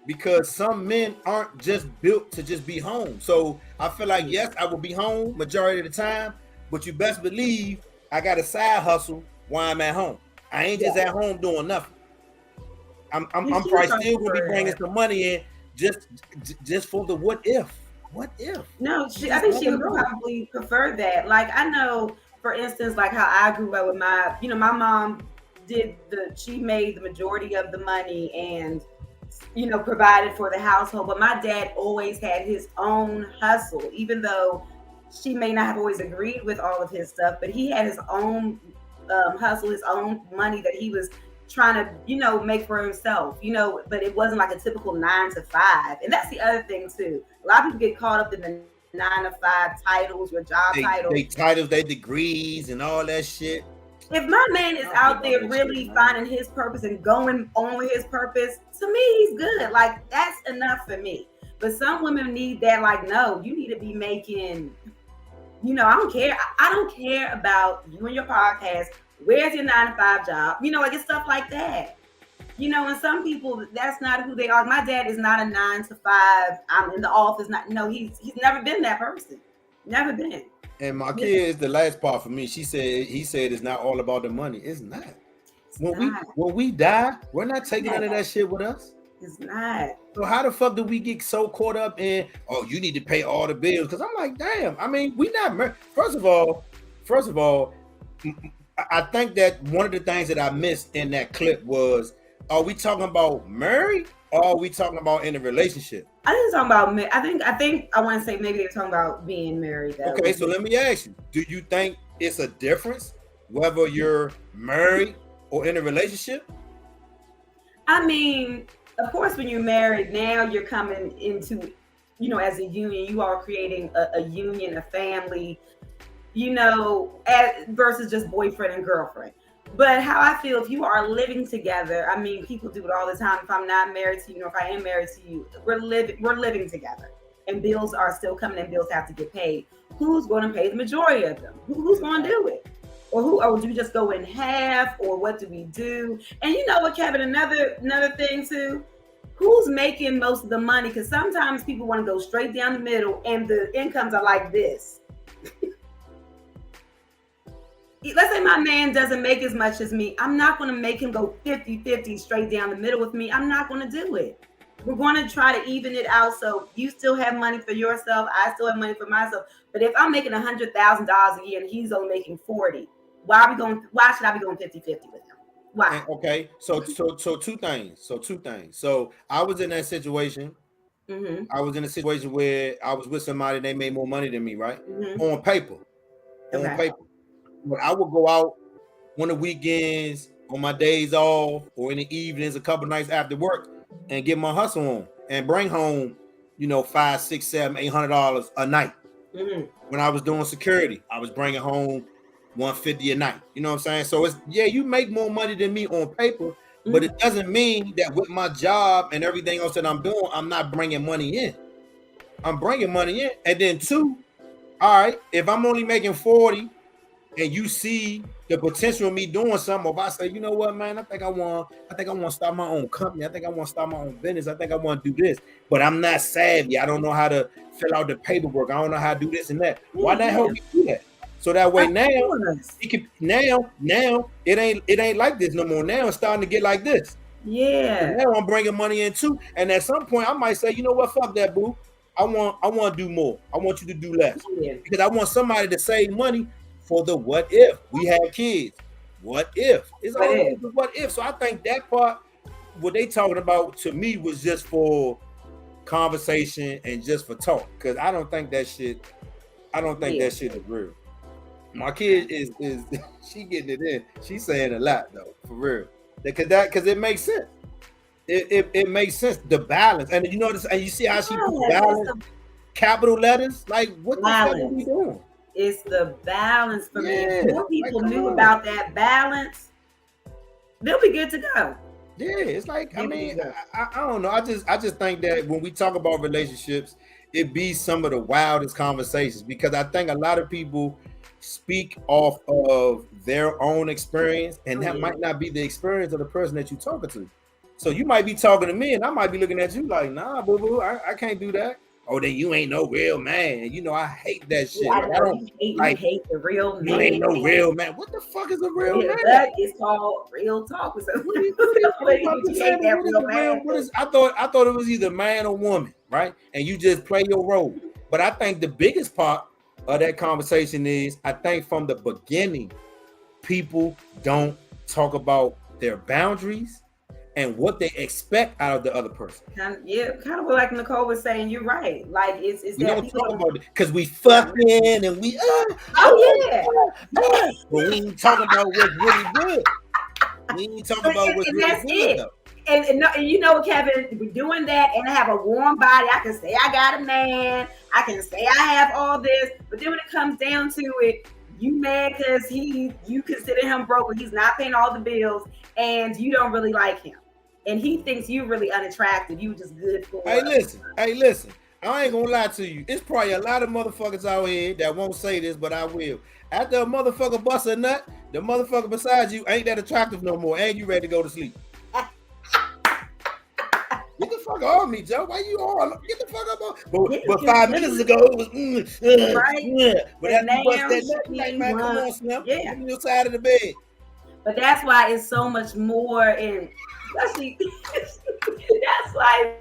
because some men aren't just built to just be home. So I feel like, yes, I will be home majority of the time, but you best believe I got a side hustle while I'm at home. I ain't just at home doing nothing. I'm probably still gonna be bringing some money in just for the what if. What if? No, I think she would probably prefer that. Like, I know, for instance, like how I grew up with my mom she made the majority of the money and, provided for the household. But my dad always had his own hustle, even though she may not have always agreed with all of his stuff, but he had his own hustle, his own money that he was trying to, make for himself, but it wasn't like a typical 9 to 5. And that's the other thing too. A lot of people get caught up in the 9 to 5 titles, your job titles. They titles, they degrees and all that shit. If my man is out there really finding his purpose and going on with his purpose, to me, he's good. Like, that's enough for me. But some women need that, like, no, you need to be making, I don't care. I don't care about you and your podcast. Where's your 9 to 5 job? Like, it's stuff like that. And some people, that's not who they are. My dad is not a 9 to 5. I'm in the office. He's never been that person. Never been. And my kid is the last part for me. He said it's not all about the money. It's not. When we die, we're not taking none of that shit with us. It's not. So how the fuck do we get so caught up in, oh, you need to pay all the bills? Because I'm like, damn. I mean, we not married. First of all, I think that one of the things that I missed in that clip was, are we talking about married or are we talking about in a relationship? I didn't talk about. I think I want to say maybe they're talking about being married. Okay, so let me ask you: do you think it's a difference whether you're married or in a relationship? I mean, of course, when you're married, now you're coming into, as a union. You are creating a union, a family. Versus just boyfriend and girlfriend. But how I feel, if you are living together, I mean, people do it all the time. If I'm not married to you, or if I am married to you, we're living together, and bills are still coming, and bills have to get paid. Who's going to pay the majority of them? Who's going to do it? Or do we just go in half? Or what do we do? And you know what, Kevin? Another thing too. who's making most of the money? Because sometimes people want to go straight down the middle and the incomes are like this. Let's say my man doesn't make as much as me. I'm not going to make him go 50-50 straight down the middle with me. I'm not going to do it. We're going to try to even it out. So you still have money for yourself. I still have money for myself. But if I'm making $100,000 a year and he's only making 40, why should I be going 50-50 with him? Why? Okay. So two things. So I was in that situation. Mm-hmm. I was in a situation where I was with somebody and they made more money than me, right? Mm-hmm. On paper. But I would go out on the weekends, on my days off, or in the evenings, a couple nights after work, and get my hustle on and bring home, $5, $6, $7, $800 a night. Mm-hmm. When I was doing security, I was bringing home $150 a night. You know what I'm saying? So it's you make more money than me on paper, but it doesn't mean that with my job and everything else that I'm doing, I'm not bringing money in. I'm bringing money in, and then two, all right, if I'm only making 40. And you see the potential of me doing something, if I say, you know what, man, I think I want to start my own company. I think I want to start my own business. I think I want to do this, but I'm not savvy. I don't know how to fill out the paperwork. I don't know how to do this and that. Why not help me do that? So that way now it can now it ain't like this no more. Now it's starting to get like this. Yeah. So now I'm bringing money in too, and at some point I might say, you know what, fuck that, boo. I want to do more. I want you to do less because I want somebody to save money. For the what if we had kids, what if it's always the what if. So I think that part, what they talking about to me was just for conversation and just for talk. Because I don't think that shit. I don't think that shit is real. My kid is she getting it in. She's saying a lot though, for real. Because it makes sense. It makes sense. The balance, and you notice, and you see how she put balance, capital letters. Like what the fuck are we doing? It's the balance for me. If more people knew about that balance, they'll be good to go. Yeah, it's like I don't know. I just think that when we talk about relationships, it be some of the wildest conversations because I think a lot of people speak off of their own experience, and that might not be the experience of the person that you're talking to. So you might be talking to me, and I might be looking at you like, nah, boo boo, I can't do that. Oh, then you ain't no real man. I hate that shit. I know, you hate the real man. You ain't no real man. What the fuck is a real man? That is called real talk. I thought it was either man or woman, right? And you just play your role. But I think the biggest part of that conversation is, I think from the beginning, people don't talk about their boundaries and what they expect out of the other person. Kind of like Nicole was saying. You're right. Like it's we that don't talk about it because we fucking and we but we ain't talking about what's really good. We ain't talking about what's really good though. And you know, Kevin, we're doing that, and I have a warm body. I can say I got a man. I can say I have all this, but then when it comes down to it, you mad because you consider him broke, but he's not paying all the bills, and you don't really like him. And he thinks you really unattractive. You just good for. Hey, listen. I ain't gonna lie to you. It's probably a lot of motherfuckers out here that won't say this, but I will. After a motherfucker busts a nut, the motherfucker beside you ain't that attractive no more, and you ready to go to sleep. Get the fuck off me, Joe. Why you all? Get the fuck up. But 5 minutes ago it was right. But after you bust that nut, like, man, come on, Slim. Yeah. On your side of the bed. But that's why it's so much more in. Especially, that's why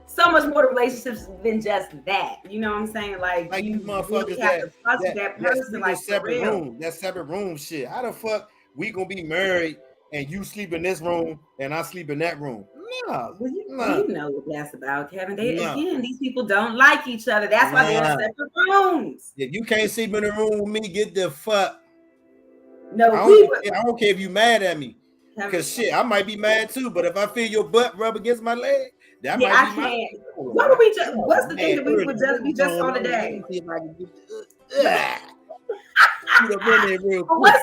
so much more to relationships than just that. You know what I'm saying? Like you motherfuckers really have to trust that person. Like separate room. That separate room shit. How the fuck we gonna be married and you sleep in this room and I sleep in that room? No. Well, you know what that's about, Kevin. Again, these people don't like each other. That's why they're in separate rooms. If you can't sleep in the room with me, get the fuck. No, I don't care if you mad at me. Because shit, I might be mad too, but if I feel your butt rub against my leg, that might be my. What would we just? What's the thing that we would just on today? What's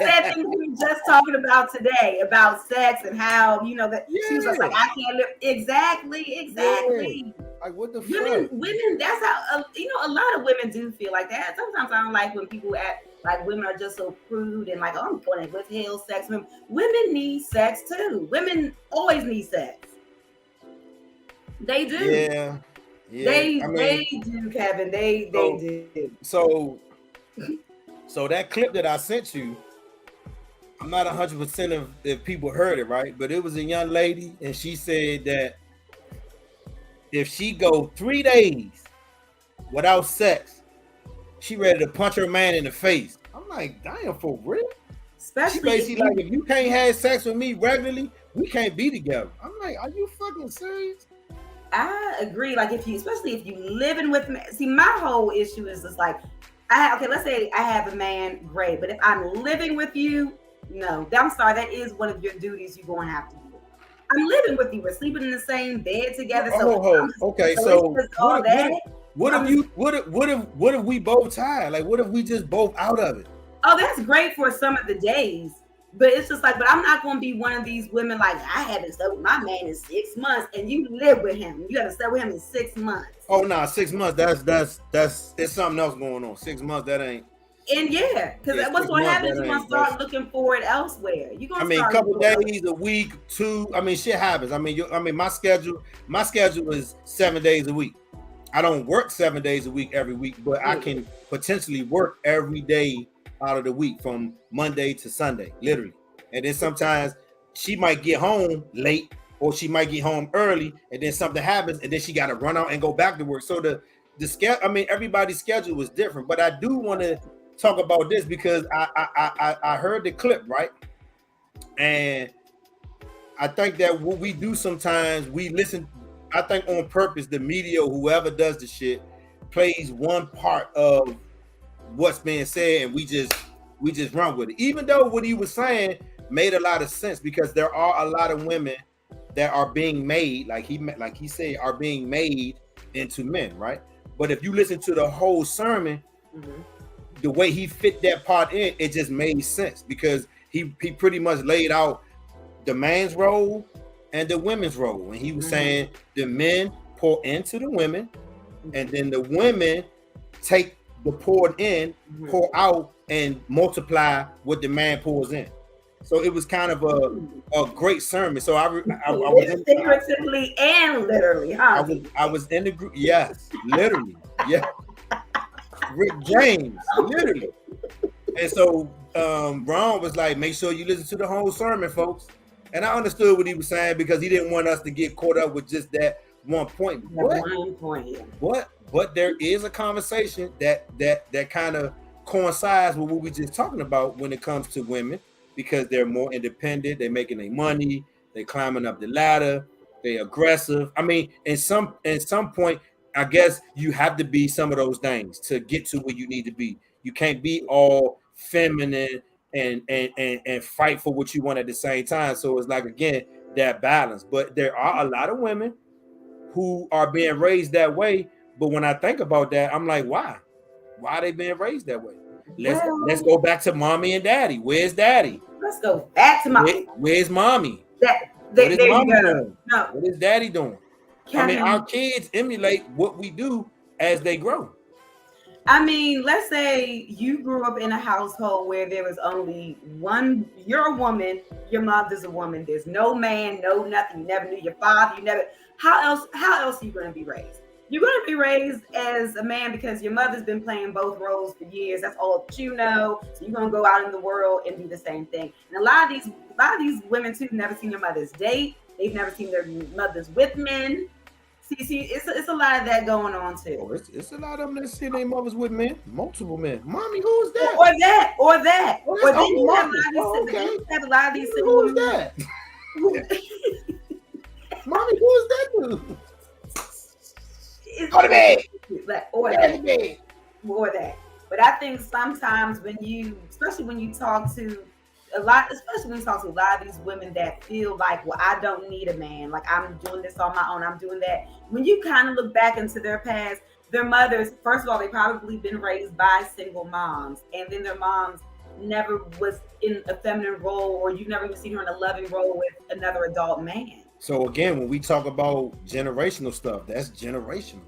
that thing we were just talking about today about sex and how that she was just like, I can't live. Exactly. Yeah. Like what the fuck? Women. That's how a lot of women do feel like that. Sometimes I don't like when people act like women are just so prude and like, oh, I'm going to withhold sex. Women need sex too. Women always need sex. They do. Yeah. They do, Kevin. They do. So that clip that I sent you, I'm not 100% if people heard it, right? But it was a young lady, and she said that if she go 3 days without sex, she ready to punch her man in the face. I'm like, damn, for real? Especially she basically like, if you can't have sex with me regularly, we can't be together. I'm like, are you fucking serious? I agree. Like, especially if you living with me. See, my whole issue is just like, let's say I have a man, great, but if I'm living with you, no, I'm sorry, that is one of your duties you're going to have to do. I'm living with you. We're sleeping in the same bed together. Okay. So what if we both tired? Like, what if we just both out of it? Oh, that's great for some of the days. But it's just like, but I'm not going to be one of these women like, I haven't slept with my man in 6 months, and you live with him. You haven't slept with him in 6 months. Oh, nah, 6 months. That's it's something else going on. 6 months, that ain't. And yeah, because what's going to happen is you're going to start looking for it elsewhere. You're going to start. A couple days, a week, 2. I mean, shit happens. I mean, my schedule is 7 days a week. I don't work 7 days a week every week, but I can potentially work every day out of the week from Monday to Sunday, literally. And then sometimes she might get home late, or she might get home early, and then something happens, and then she got to run out and go back to work. So the schedule, I mean, everybody's schedule was different. But I do want to talk about this because I heard the clip, right? And I think that what we do sometimes, we listen. I think on purpose, the media, whoever does the shit, plays one part of what's being said, and we just run with it. Even though what he was saying made a lot of sense, because there are a lot of women that are being made, like he said, are being made into men, right? But if you listen to the whole sermon, the way he fit that part in, it just made sense, because he pretty much laid out the man's role and the women's role. And he was saying the men pour into the women, and then the women take the poured in, pour out, and multiply what the man pours in. So it was kind of a great sermon. So I was figuratively and literally, huh? I was in the group. Yes, literally. Yeah. Rick James, literally. And so Ron was like, make sure you listen to the whole sermon, folks. And I understood what he was saying, because he didn't want us to get caught up with just that one point. But there is a conversation that kind of coincides with what we just talking about when it comes to women, because they're more independent, they're making their money, they're climbing up the ladder, they're aggressive. I mean, in some point, I guess you have to be some of those things to get to where you need to be. You can't be all feminine and fight for what you want at the same time. So it's like, again, that balance. But there are a lot of women who are being raised that way. But when I think about that, I'm like, why? Why are they being raised that way? Let's go back to mommy and daddy. Where's daddy? Let's go back to mommy. Where's mommy? What is mommy doing? No. What is daddy doing? I mean, our kids emulate what we do as they grow. I mean, let's say you grew up in a household where there was only one, you're a woman, your mother's a woman, there's no man, no nothing, you never knew your father, how else are you going to be raised? You're going to be raised as a man because your mother's been playing both roles for years. That's all that you know. So you're going to go out in the world and do the same thing. And a lot of these women too have never seen their mothers date. They've never seen their mothers with men. See, it's a lot of that going on too. Oh, it's a lot of them that see their mothers with men, multiple men. Mommy, who's that? Or then you have a lot of these who's that? Mommy, who's that dude? Or that. But I think sometimes especially when you talk to a lot of these women that feel like, well, I don't need a man, like I'm doing this on my own, I'm doing that. When you kind of look back into their past, their mothers, first of all, they probably been raised by single moms, and then their moms never was in a feminine role, or you've never even seen her in a loving role with another adult man. So again, when we talk about generational stuff, that's generational.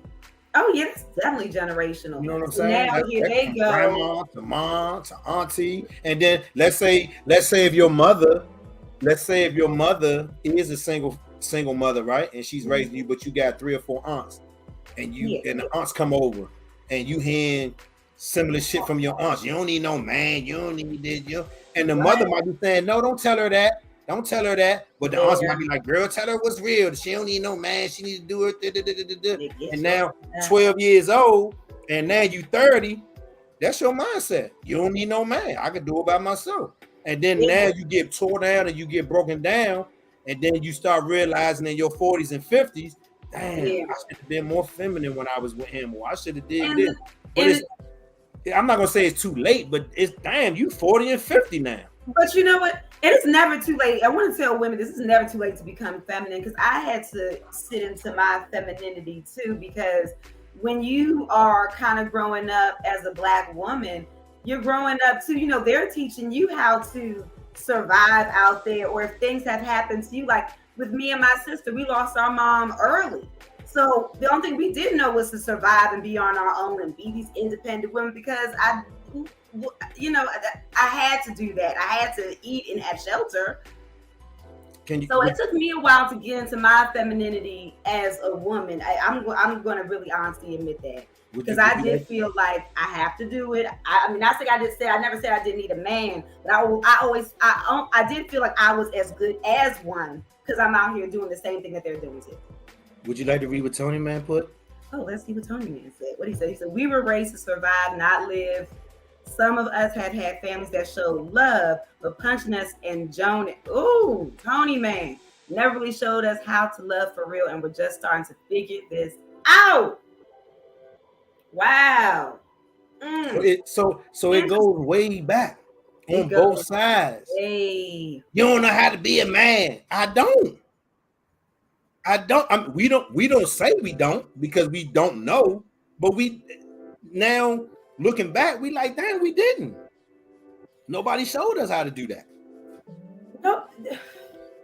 Oh yeah, it's definitely generational. You know what I'm saying? Now here they go. Grandma to mom to auntie, and then let's say if your mother is a single single mother, right? And she's raising you, but you got 3 or 4 aunts, and and the aunts come over, and you hearing similar shit from your aunts. You don't need no man. You don't need this. And the mother might be saying, no, don't tell her that. Don't tell her that. But the aunts might be like, girl, tell her what's real. She don't need no man. She needs to do it. And now 12 years old, and now you 30. That's your mindset. You don't need no man. I can do it by myself. And then now you get tore down and you get broken down. And then you start realizing in your 40s and 50s, damn, I should have been more feminine when I was with him, or I should have did this. But I'm not gonna say it's too late, but it's damn, you 40 and 50 now. But you know what? It's never too late. I want to tell women this is never too late to become feminine, because I had to sit into my femininity too, because when you are kind of growing up as a Black woman, you're growing up too, they're teaching you how to survive out there, or if things have happened to you, like with me and my sister, we lost our mom early. So the only thing we didn't know was to survive and be on our own and be these independent women, because I had to do that. I had to eat and have shelter. So it took me a while to get into my femininity as a woman. I'm going to really honestly admit that, because I did feel like I have to do it. I never said I didn't need a man, but I did feel like I was as good as one, because I'm out here doing the same thing that they're doing too. Would you like to read what Tony Man put? Oh, let's see what Tony Man said. What he said? He said, we were raised to survive, not live. Some of us had families that showed love, but punching us and Joan. Ooh, Tony Man never really showed us how to love for real, and we're just starting to figure this out. Wow. So it goes way back on both sides. Hey. You don't know how to be a man. I don't. We don't say we don't, because we don't know, but we now looking back, we like, damn, we didn't. Nobody showed us how to do that.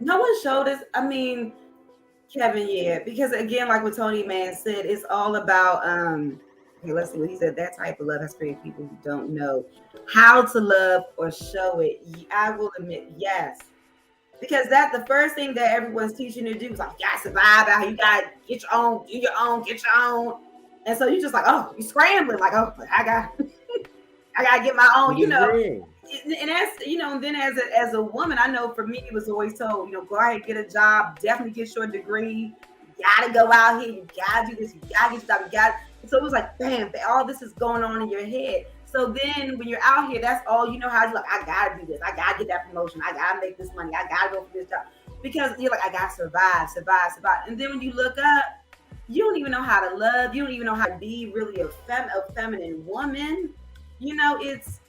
No one showed us. I mean, Kevin, because again, like what Tony Man said, it's all about let's see what he said. That type of love has created people who don't know how to love or show it. I will admit, yes. Because that's the first thing that everyone's teaching you to do is like, you gotta survive out here, you gotta get your own, do your own, get your own. And so you just like, oh, you're scrambling, like, oh, I gotta get my own, And that's, and then as a woman, I know for me, it was always told, go ahead, get a job, definitely get your degree, you gotta go out here, you gotta do this, you gotta get your job, you gotta. So it was like, bam, all this is going on in your head. So then when you're out here, that's all you know how to do. Like, I gotta do this, I gotta get that promotion, I gotta make this money, I gotta go for this job. Because you're like, I gotta survive. And then when you look up, you don't even know how to love, you don't even know how to be really a feminine woman. It's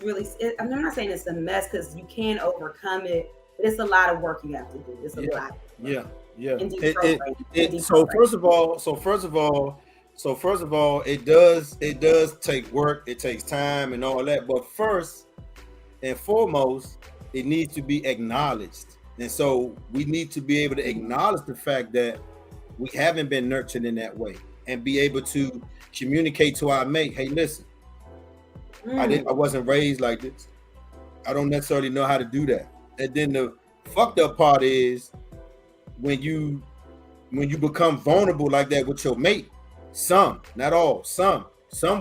really, I'm not saying it's a mess, because you can overcome it, but it's a lot of work you have to do. It's a lot. Yeah. So first of all, it does take work. It takes time and all that. But first and foremost, it needs to be acknowledged. And so we need to be able to acknowledge the fact that we haven't been nurtured in that way, and be able to communicate to our mate, hey, listen, I wasn't raised like this. I don't necessarily know how to do that. And then the fucked up part is when you become vulnerable like that with your mate, some, not all, some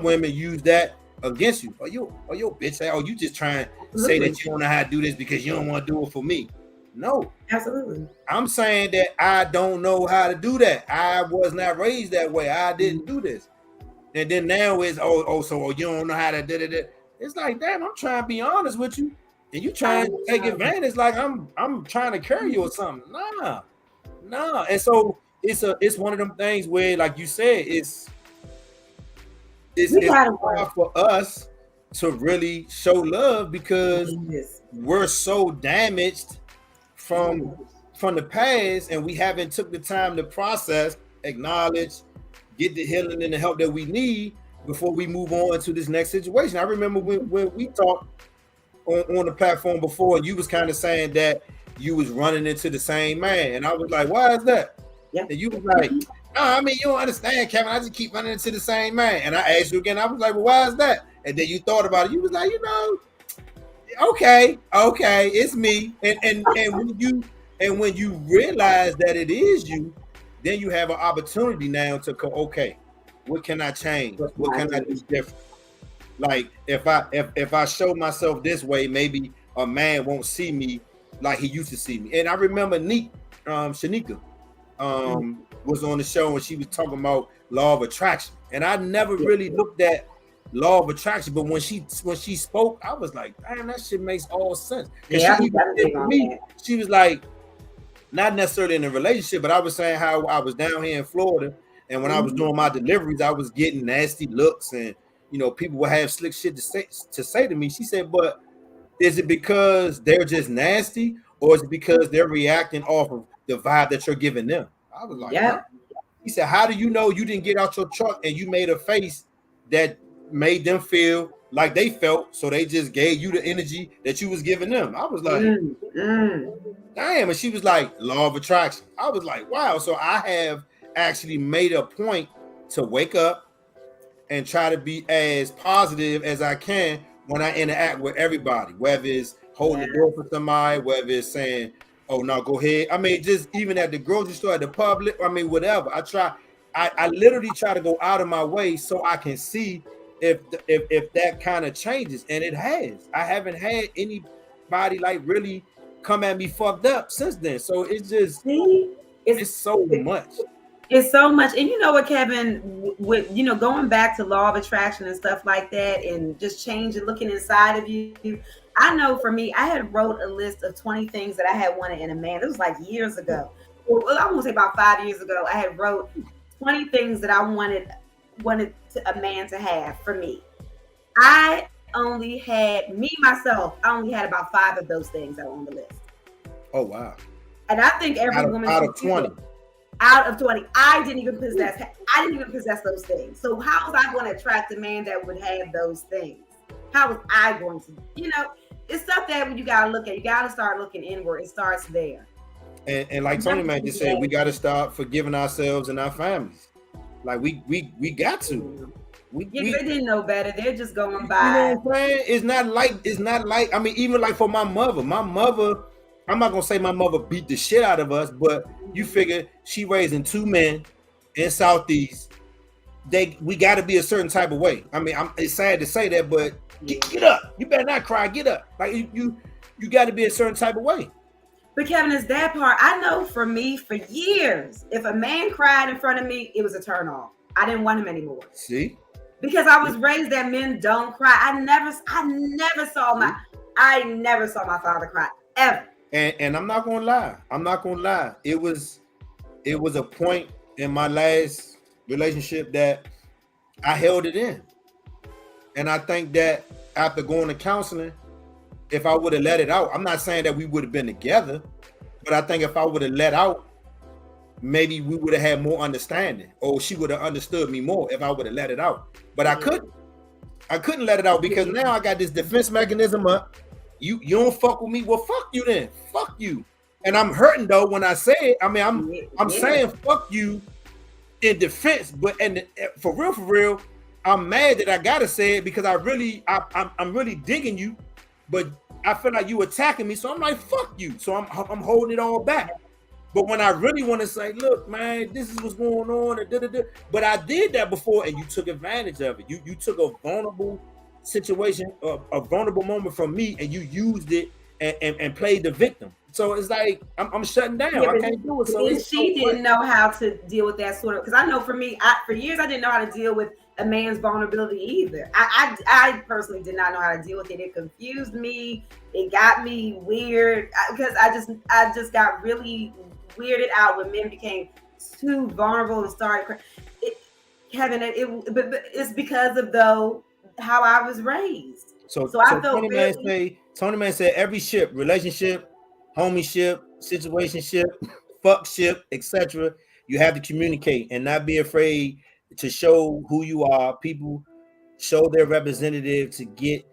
women use that against you. Oh, you bitch, you just trying to say that you don't know how to do this because you don't want to do it for me. No, absolutely. I'm saying that I don't know how to do that. I was not raised that way. I didn't do this. And then now it's so you don't know how to do it. It's like, damn, I'm trying to be honest with you, and you trying to take advantage like I'm trying to carry you or something. Nah. And so it's one of them things where, like you said, it's hard for us to really show love, because we're so damaged from the past, and we haven't took the time to process, acknowledge, get the healing and the help that we need before we move on to this next situation. I remember when we talked on the platform before, and you was kind of saying that you was running into the same man, and I was like, why is that? And you was like, no, I mean, you don't understand, Kevin, I just keep running into the same man. And I asked you again, I was like, well, why is that? And then you thought about it, you was like, okay, it's me. And when you realize that it is you, then you have an opportunity now to go, okay, what can I change? What can I do different? Like if I show myself this way, maybe a man won't see me like he used to see me. And I remember Shanika was on the show and she was talking about law of attraction. And I never really looked at law of attraction, but when she spoke, I was like, damn, that shit makes all sense. Yeah, she was like, not necessarily in a relationship, but I was saying how I was down here in Florida, and when I was doing my deliveries, I was getting nasty looks, and people would have slick shit to say to me. She said, but is it because they're just nasty, or is it because they're reacting off of the vibe that you're giving them? I was like, yeah. He said, how do you know you didn't get out your truck and you made a face that made them feel like they felt, so they just gave you the energy that you was giving them? I was like, damn. And she was like, law of attraction. I was like, wow. So I have actually made a point to wake up and try to be as positive as I can when I interact with everybody, whether it's holding the door for somebody, whether it's saying, oh no, go ahead. I mean, just even at the grocery store, at the public, I mean, whatever. I literally try to go out of my way so I can see if that kind of changes. And it has. I haven't had anybody like really come at me fucked up since then. So it's just it's so much. It's so much. And you know what, Kevin, with going back to law of attraction and stuff like that, and just changing, looking inside of you. I know for me, I had wrote a list of 20 things that I had wanted in a man. It was like years ago. Well, I won't say about 5 years ago. I had wrote 20 things that I wanted a man to have for me. I only had myself. I only had about 5 of those things that were on the list. Oh wow! And I think every woman out of 20. Out of 20, I didn't even possess those things. So how was I going to attract a man that would have those things? How was I going to? It's stuff that you got to look at. You got to start looking inward. It starts there. And like Tony Man just said, we got to start forgiving ourselves and our families. Like we got to. They didn't know better. They're just going by. You know what I'm saying? It's not like. I mean, even like for my mother. I'm not gonna say my mother beat the shit out of us, but you figure she raising 2 men in Southeast. We got to be a certain type of way. I mean, it's sad to say that, but get up. You better not cry. Get up. Like you got to be a certain type of way. But Kevin, is that part? I know for me, for years, if a man cried in front of me, it was a turn off. I didn't want him anymore. See? Because I was raised that men don't cry. I never saw my father cry ever. And I'm not gonna lie. It was a point in my last relationship that I held it in. And I think that after going to counseling, if I would have let it out, I'm not saying that we would have been together, but I think if I would have let out, maybe we would have had more understanding, or she would have understood me more if I would have let it out. But I couldn't let it out because now I got this defense mechanism up. You don't fuck with me. Well, fuck you then. Fuck you. And I'm hurting though when I say it. I mean, I'm saying fuck you in defense, but for real, I'm mad that I gotta say it because I'm really digging you, but I feel like you attacking me, so I'm like fuck you. So I'm holding it all back. But when I really want to say, look, man, this is what's going on, but I did that before, and you took advantage of it. You took a vulnerable situation, a vulnerable moment from me, and you used it and played the victim. So it's like I'm shutting down. I can't do it. So she didn't know how to deal with that sort of. Because I know for me, for years I didn't know how to deal with a man's vulnerability either. I personally did not know how to deal with it. It confused me. It got me weird because I just got really weirded out when men became too vulnerable and started crying. Kevin, but it's because of how I was raised. So I felt Tony Man said every ship, relationship, homieship, situationship, fuckship, etc. You have to communicate and not be afraid to show who you are. People show their representative to get.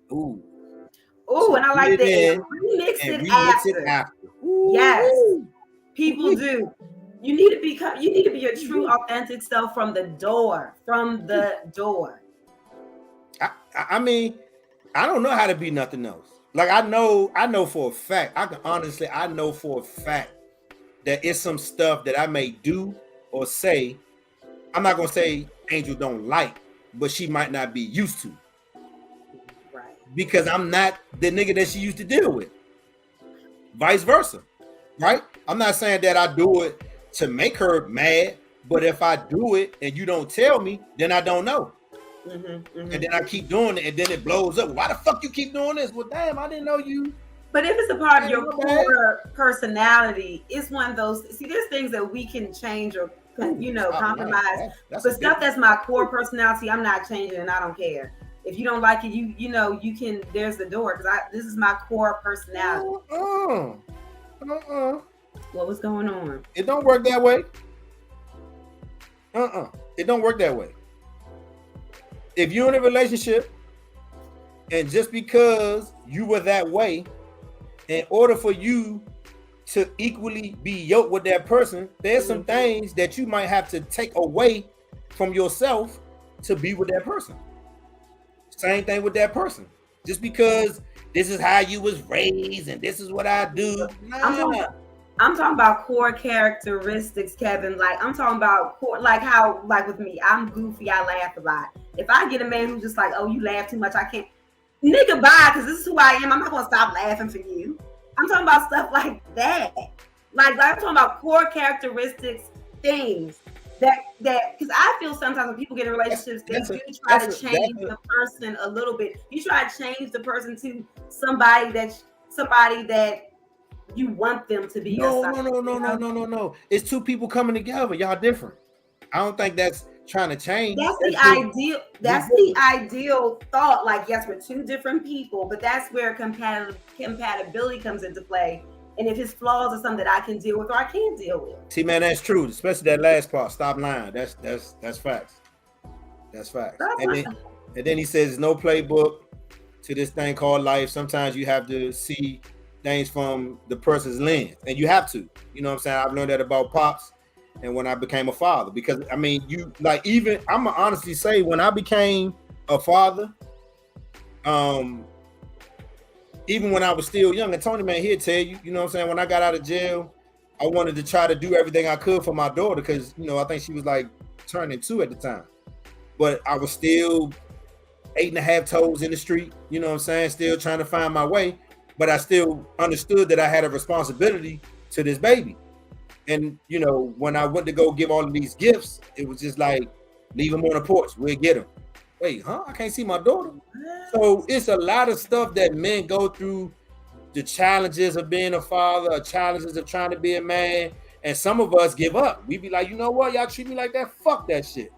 And I like that. Remix it after. Yes, people do. You need to be your true, authentic self from the door. I mean, I don't know how to be nothing else. Like I know for a fact, I know for a fact that it's some stuff that I may do or say. I'm not gonna say Angel don't like, but she might not be used to. Right. Because I'm not the nigga that she used to deal with. Vice versa. Right? I'm not saying that I do it to make her mad, but if I do it and you don't tell me, then I don't know. And then I keep doing it, and then it blows up. Why the fuck you keep doing this? Well, damn, I didn't know you. But if it's a part of your core personality, it's one of those. See, there's things that we can change or compromise. But stuff that's my core personality, I'm not changing, and I don't care. If you don't like it, you know you can. There's the door because this is my core personality. What was going on? It don't work that way. It don't work that way. If you're in a relationship and just because you were that way, in order for you to equally be yoked with that person, there's some things that you might have to take away from yourself to be with that person. Same thing with that person. Just because this is how you was raised and this is what I do. Nah. I'm talking about core characteristics, Kevin. Like I'm talking about core, like how, like with me, I'm goofy. I laugh a lot. If I get a man who's just like, oh, you laugh too much, I can't. Nigga, bye, because this is who I am. I'm not gonna stop laughing for you. I'm talking about stuff like that. Like I'm talking about core characteristics, things that because I feel sometimes when people get in relationships, they do try to change the person a little bit. You try to change the person to somebody that you want them to be. No. It's two people coming together. Y'all different. I don't think that's trying to change. That's the ideal thought. Like, yes, we're two different people, but that's where compatibility comes into play. And if his flaws are something that I can deal with or I can't deal with. See, man, that's true. Especially that last part. Stop lying. That's facts. That's facts. And then he says there's no playbook to this thing called life. Sometimes you have to see things from the person's lens, and you have to. You know what I'm saying? I've learned that about Pops, and when I became a father, because I mean, you like even I'm gonna honestly say when I became a father, even when I was still young, and Tony, man, he'll tell you, you know what I'm saying? When I got out of jail, I wanted to try to do everything I could for my daughter because, you know, I think she was like turning 2 at the time. But I was still 8.5 toes in the street, you know what I'm saying? Still trying to find my way. But I still understood that I had a responsibility to this baby. And, you know, when I went to go give all of these gifts, it was just like, leave them on the porch. We'll get them. Wait, huh? I can't see my daughter. So it's a lot of stuff that men go through, the challenges of being a father, challenges of trying to be a man. And some of us give up. We be like, you know what? Y'all treat me like that. Fuck that shit.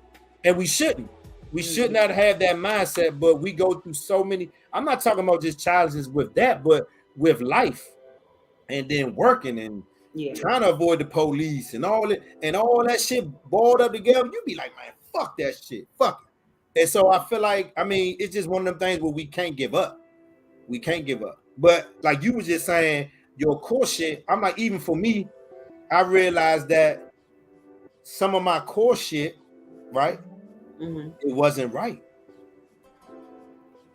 And we shouldn't. We should not have that mindset, but we go through so many. I'm not talking about just challenges with that, but with life and then working and trying to avoid the police and all that shit boiled up together. You be like, man, fuck that shit. Fuck it. And so I feel like, I mean, it's just one of them things where we can't give up. We can't give up. But like you were just saying, your core shit, I'm like, even for me, I realized that some of my core shit, right? It wasn't right.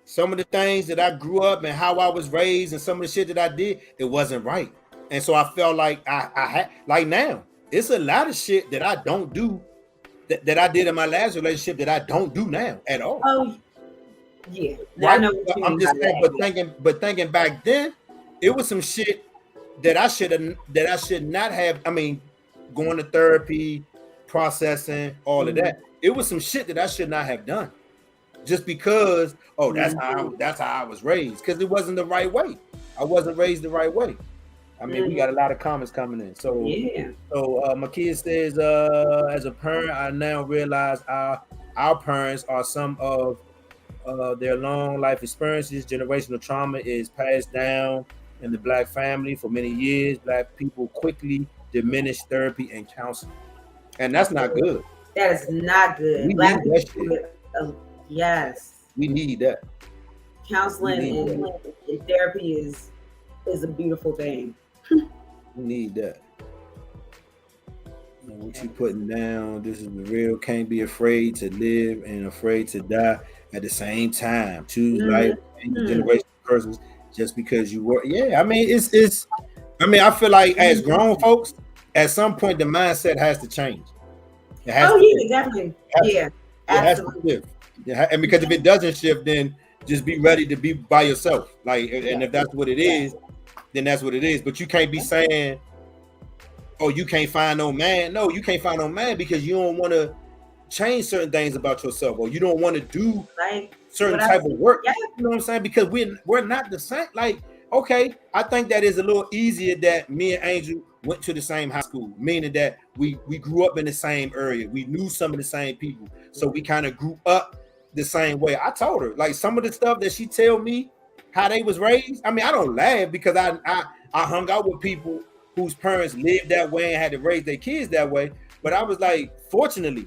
Some of the things that I grew up and how I was raised and some of the shit that I did, it wasn't right. And so I felt like I had, like now, it's a lot of shit that I don't do that I did in my last relationship that I don't do now at all. Oh, yeah. Right? I know I'm just saying, but thinking back then, it was some shit that I should not have. I mean, going to therapy, processing, all of that. It was some shit that I should not have done, just because. Oh, that's how I was raised, because it wasn't the right way. I wasn't raised the right way. I mean, we got a lot of comments coming in. So, my kid says, as a parent, I now realize our parents are some of their long life experiences. Generational trauma is passed down in the Black family for many years. Black people quickly diminish therapy and counseling, and that's not good. That is not good. Black people, yes, we need that. Counseling and therapy is a beautiful thing. We need that. What you putting down? This is real. Can't be afraid to live and afraid to die at the same time. Choose life and the generation curses just because you were. Yeah, I mean it's. I mean I feel like as grown folks, at some point the mindset has to change. It has definitely. It has to shift. And because if it doesn't shift, then just be ready to be by yourself. Like, and if that's what it is, then that's what it is. But you can't be saying, oh, you can't find no man. No, you can't find no man because you don't want to change certain things about yourself, or you don't want to do certain type of work. You know what I'm saying? Because we're not the same. Like, okay, I think that is a little easier that me and Angel went to the same high school, meaning that we grew up in the same area. We knew some of the same people. So we kind of grew up the same way. I told her, like, some of the stuff that she tell me how they was raised. I mean, I don't laugh because I hung out with people whose parents lived that way and had to raise their kids that way. But I was like, fortunately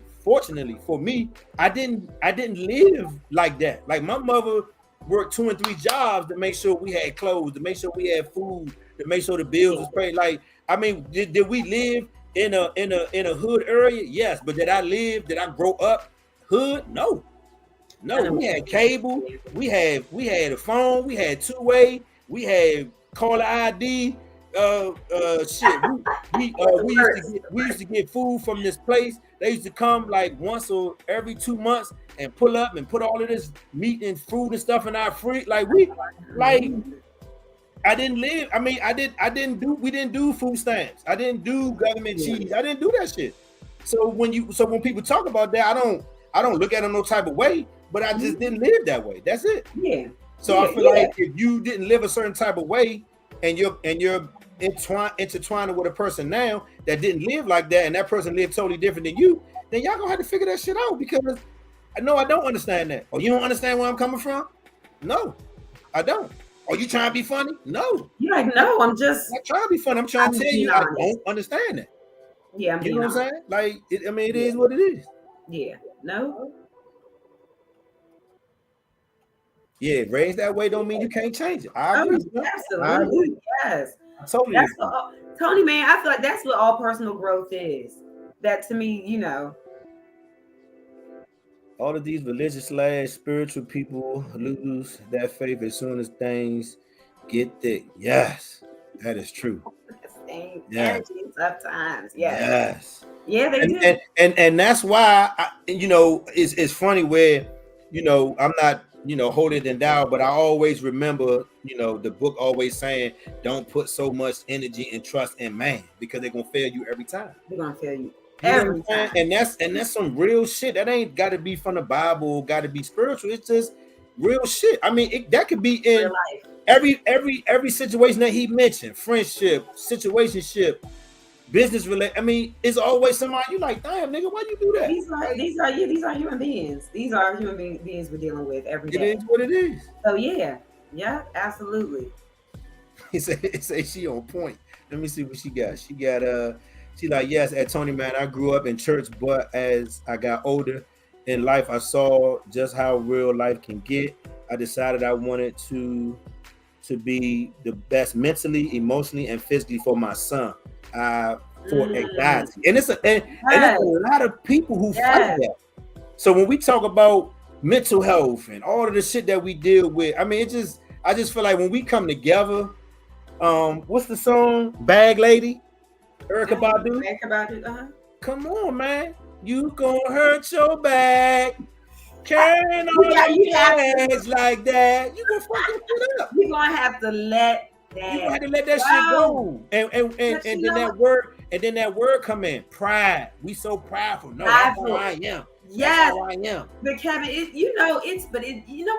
for me, I didn't live like that. Like, my mother worked 2 and 3 jobs to make sure we had clothes, to make sure we had food, to make sure the bills was paid. Like, I mean, did we live in a hood area? Yes. But did I grow up hood? No. We had cable, we had a phone, we had two-way, we had caller ID. Shit, we used to get food from this place. They used to come like once or every 2 months and pull up and put all of this meat and food and stuff in our fridge. I didn't live. I mean, we didn't do food stamps. I didn't do government cheese. I didn't do that shit. So when people talk about that, I don't look at them no type of way, but I just didn't live that way. That's it. Yeah. So I feel like if you didn't live a certain type of way and you're intertwined with a person now that didn't live like that, and that person lived totally different than you, then y'all gonna have to figure that shit out, because I know I don't understand that. Or you don't understand where I'm coming from? No, I don't. Are you trying to be funny? No. You're like, no, I'm just not trying to be funny. I'm trying to tell you I don't understand that. Yeah, you know what I'm saying? Like, it is what it is. Yeah. No. Yeah, raised that way don't mean you can't change it. I agree. Absolutely. Yes. Totally. Tony, man, I feel like that's what all personal growth is. That to me, all of these religious / spiritual people lose that faith as soon as things get thick. Yes, that is true. Yes. Sometimes. Yes. Yeah, they do. And that's why it's funny where I'm not holier than thou, but I always remember the book always saying, don't put so much energy and trust in man, because they're gonna fail you every time. They're gonna fail you every time. And that's some real shit. That ain't got to be from the Bible, got to be spiritual. It's just real shit. I mean, that could be in every situation that he mentioned: friendship, situationship, business relate. I mean, it's always somebody you like, damn nigga, why you do that? These are human beings. These are human beings we're dealing with every day. It is what it is. So yeah, absolutely. He say she on point. Let me see what she got. She like, yes, at Tony, man, I grew up in church, but as I got older in life, I saw just how real life can get. I decided I wanted to be the best mentally, emotionally, and physically for my son. For anxiety, and it's a lot of people who fight that. So when we talk about mental health and all of the shit that we deal with, I mean, I just feel like when we come together, what's the song? Bag Lady, Erykah Badu. Come on, man, you gonna hurt your back. Carrying all your bags like that, you gonna fuck it up. You're gonna have to let that. You gonna have to let that shit go, and then that word come in. Pride. We so prideful. No, that's how I am. Yes, I am. But Kevin, you know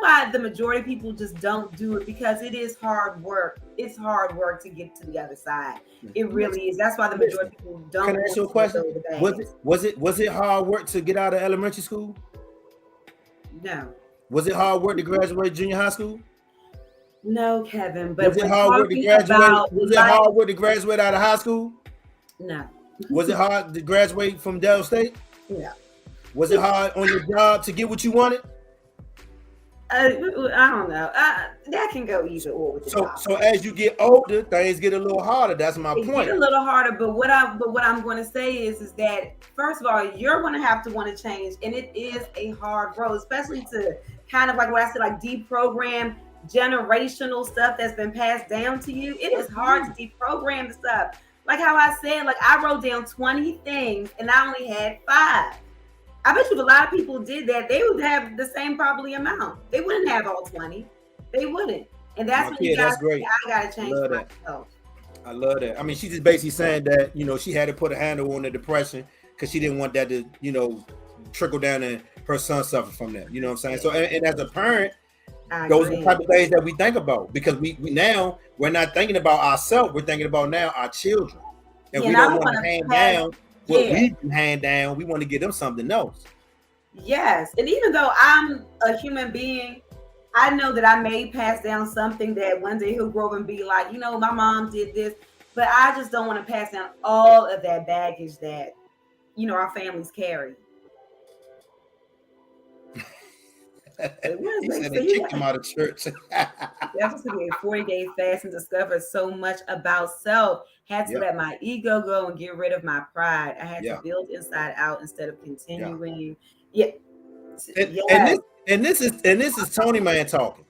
why the majority of people just don't do it, because it is hard work. It's hard work to get to the other side. It really is. That's why the majority of people don't. Can I ask you a question? Was it hard work to get out of elementary school? No. Was it hard work to graduate junior high school? No, Kevin. But was it hard work to graduate? Was it hard work to graduate out of high school? No. Was it hard to graduate from Del State? No. Was it hard on your job to get what you wanted? I don't know. That can go either or with the topic. So as you get older, things get a little harder. That's my point. Get a little harder, but what I'm going to say is that first of all, you're going to have to want to change, and it is a hard road, especially to kind of like what I said, like deprogram generational stuff that's been passed down to you. It is hard to deprogram the stuff. Like how I said, like I wrote down 20 things and I only had 5. I bet you if a lot of people did that, they would have the same probably amount. They wouldn't have all 20. They wouldn't. And that's when you guys say, I gotta change myself. I love that. I mean, she's just basically saying that, she had to put a handle on the depression because she didn't want that to, trickle down and her son suffer from that. You know what I'm saying? So, and as a parent, those are the type of things that we think about because we now we're not thinking about ourselves. We're thinking about now our children, and we don't want to hand down what we can hand down. We want to give them something else. Yes, and even though I'm a human being, I know that I may pass down something that one day he'll grow up and be like, my mom did this, but I just don't want to pass down all of that baggage that our families carry. He said they kicked him out of church. That was to be a 40-day fast and discover so much about self. Had to let my ego go and get rid of my pride. I had to build inside out instead of continuing. And this is Tony Man talking.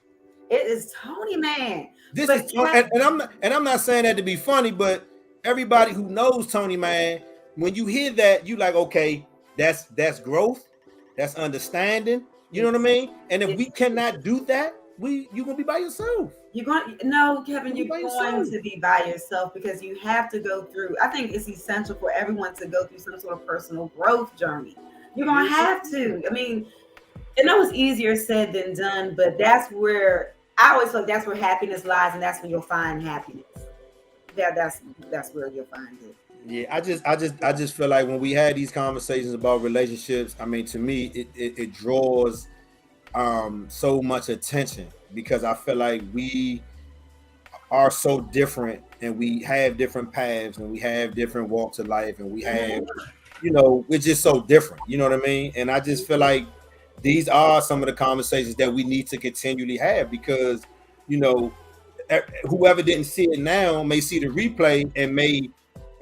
It is Tony Man. I'm not saying that to be funny, but everybody who knows Tony Man, when you hear that, you like, okay, that's growth, that's understanding. You know what I mean? And if we cannot do that, you're gonna be by yourself. Kevin, you're going to be by yourself because you have to go through. I think it's essential for everyone to go through some sort of personal growth journey. You're gonna have to. I mean, I know it's easier said than done, but that's where I always feel like that's where happiness lies, and that's when you'll find happiness. That's where you'll find it. Yeah, I just feel like when we had these conversations about relationships, I mean, to me, it draws so much attention because I feel like we are so different and we have different paths and we have different walks of life and we have, we're just so different. You know what I mean? And I just feel like these are some of the conversations that we need to continually have because, whoever didn't see it now may see the replay and may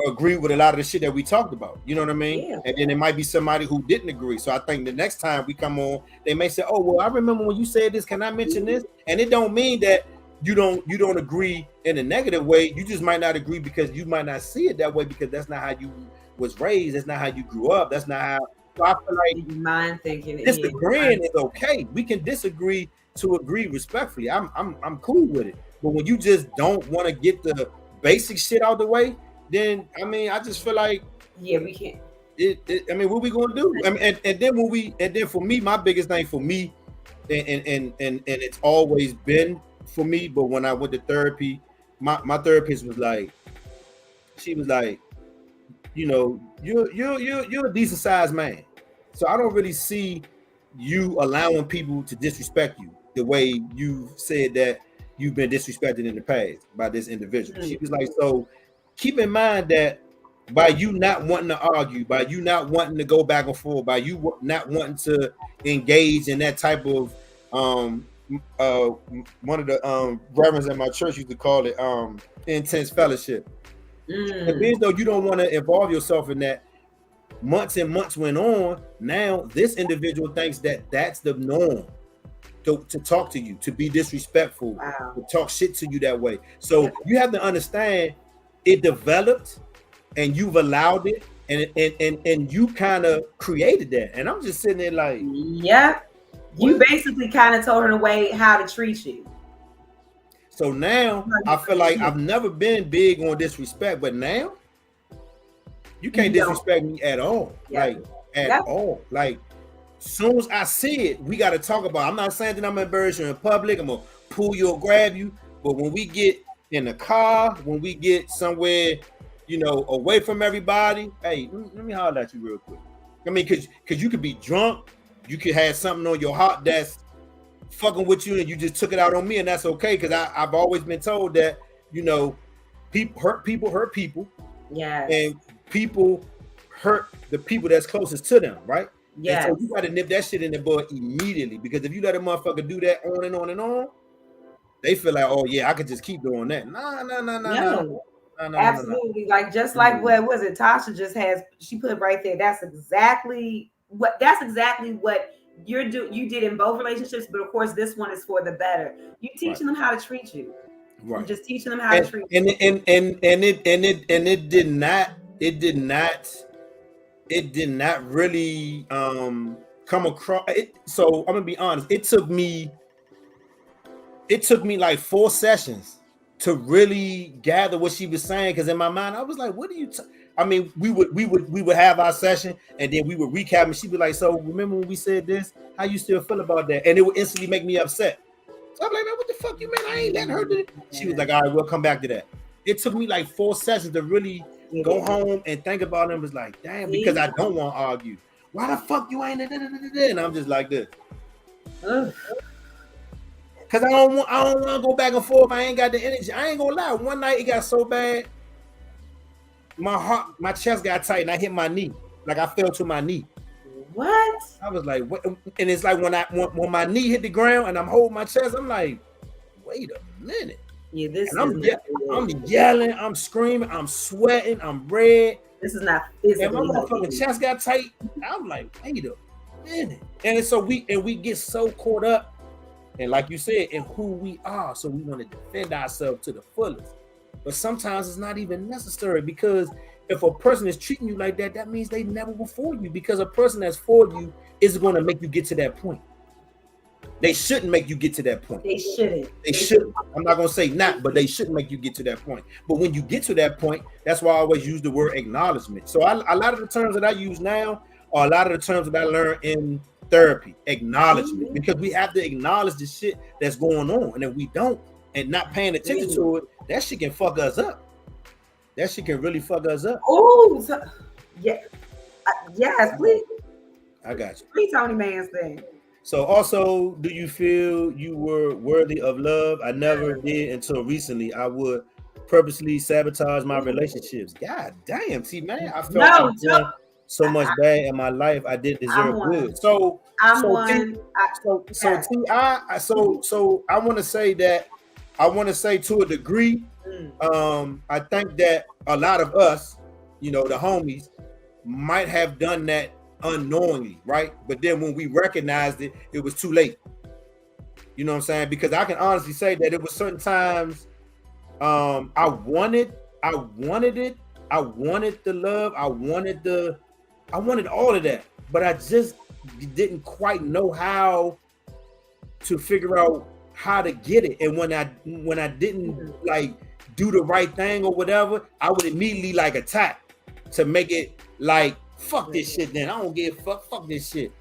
agree with a lot of the shit that we talked about. You know what I mean? Yeah. And then it might be somebody who didn't agree. So I think the next time we come on, they may say, oh, well, I remember when you said this, can I mention this? And it don't mean that you don't agree in a negative way. You just might not agree because you might not see it that way because that's not how you was raised. That's not how you grew up. That's not how. So I feel like mind thinking disagreeing is okay. We can disagree to agree respectfully. I'm cool with it. But when you just don't want to get the basic shit out the way, then I mean, I just feel like we can't. I mean, what we gonna do? I mean, and then for me, my biggest thing for me, and it's always been for me. But when I went to therapy, my therapist was like, she was like, you're a decent sized man, so I don't really see you allowing people to disrespect you the way you said that you've been disrespected in the past by this individual. She was like, so keep in mind that by you not wanting to argue, by you not wanting to go back and forth, by you not wanting to engage in that type of one of the reverends at my church used to call it intense fellowship. And being though you don't want to involve yourself in that, months and months went on. Now this individual thinks that that's the norm to talk to you, to be disrespectful, to talk shit to you that way. So you have to understand it developed and you've allowed it and you kind of created that. And I'm just sitting there like, you basically kind of told her the way how to treat you. So now I feel like I've never been big on disrespect, but now you can't disrespect me at all. Like at all. Like soon as I see it, we got to talk about it. I'm not saying that I'm gonna embarrass you in public. I'm gonna pull you or grab you, but when we get in the car, when we get somewhere, away from everybody, hey, let me holler at you real quick. I mean, because you could be drunk, you could have something on your heart that's fucking with you, and you just took it out on me, and that's okay. Because I've always been told that people hurt people, yeah, and people hurt the people that's closest to them, right? Yes. And so you got to nip that shit in the bud immediately, because if you let a motherfucker do that on and on and on, they feel like, oh yeah, I could just keep doing that. No. Absolutely. Like just like what was it? Tasha just has. She put right there. That's exactly what you did in both relationships, but of course this one is for the better. You teaching them how to treat you. Right. You're just teaching them how to treat you. It did not really come across it. So I'm gonna be honest. It took me like 4 sessions to really gather what she was saying, because in my mind I was like, what are you I mean, we would have our session and then we would recap, and she'd be like, so remember when we said this? How you still feel about that? And it would instantly make me upset. So I'm like, man, what the fuck you mean? I ain't letting her do it. She was like, all right, we'll come back to that. It took me like 4 sessions to really go home and think about it. And was like, damn, because I don't want to argue. Why the fuck you ain't? And I'm just like this. Cause I don't want to go back and forth. I ain't got the energy. I ain't gonna lie. One night it got so bad, my chest got tight, and I hit my knee. Like I fell to my knee. What? I was like, what? And it's like when my knee hit the ground and I'm holding my chest, I'm like, wait a minute. Yeah, I'm yelling, I'm screaming, I'm sweating, I'm red. This is not physical. And my motherfucking chest got tight. I'm like, wait a minute. And so we get so caught up. And like you said, in who we are, so we want to defend ourselves to the fullest. But sometimes it's not even necessary, because if a person is treating you like that, that means they never were for you, because a person that's for you is going to make you get to that point. They shouldn't make you get to that point. They shouldn't. They shouldn't. I'm not going to say not, but they shouldn't make you get to that point. But when you get to that point, that's why I always use the word acknowledgement. So a lot of the terms that I use now are a lot of the terms that I learned in therapy. Acknowledgement, because we have to acknowledge the shit that's going on, and if we don't and not paying attention to it, that shit can fuck us up. That shit can really fuck us up. Oh, yeah, yes, please. I got you. Please, Tony Man's thing. So also, do you feel you were worthy of love? I never did until recently. I would purposely sabotage my relationships. God damn, see, man, I felt so much bad in my life. I didn't deserve good. So I want to say that, I want to say to a degree, I think that a lot of us, the homies, might have done that unknowingly, right? But then when we recognized it, it was too late. You know what I'm saying? Because I can honestly say that it was certain times I wanted it. I wanted the love. I wanted all of that, but I just didn't quite know how to figure out how to get it. And when I didn't like do the right thing or whatever, I would immediately like attack to make it like, fuck this shit then. I don't give a fuck this shit.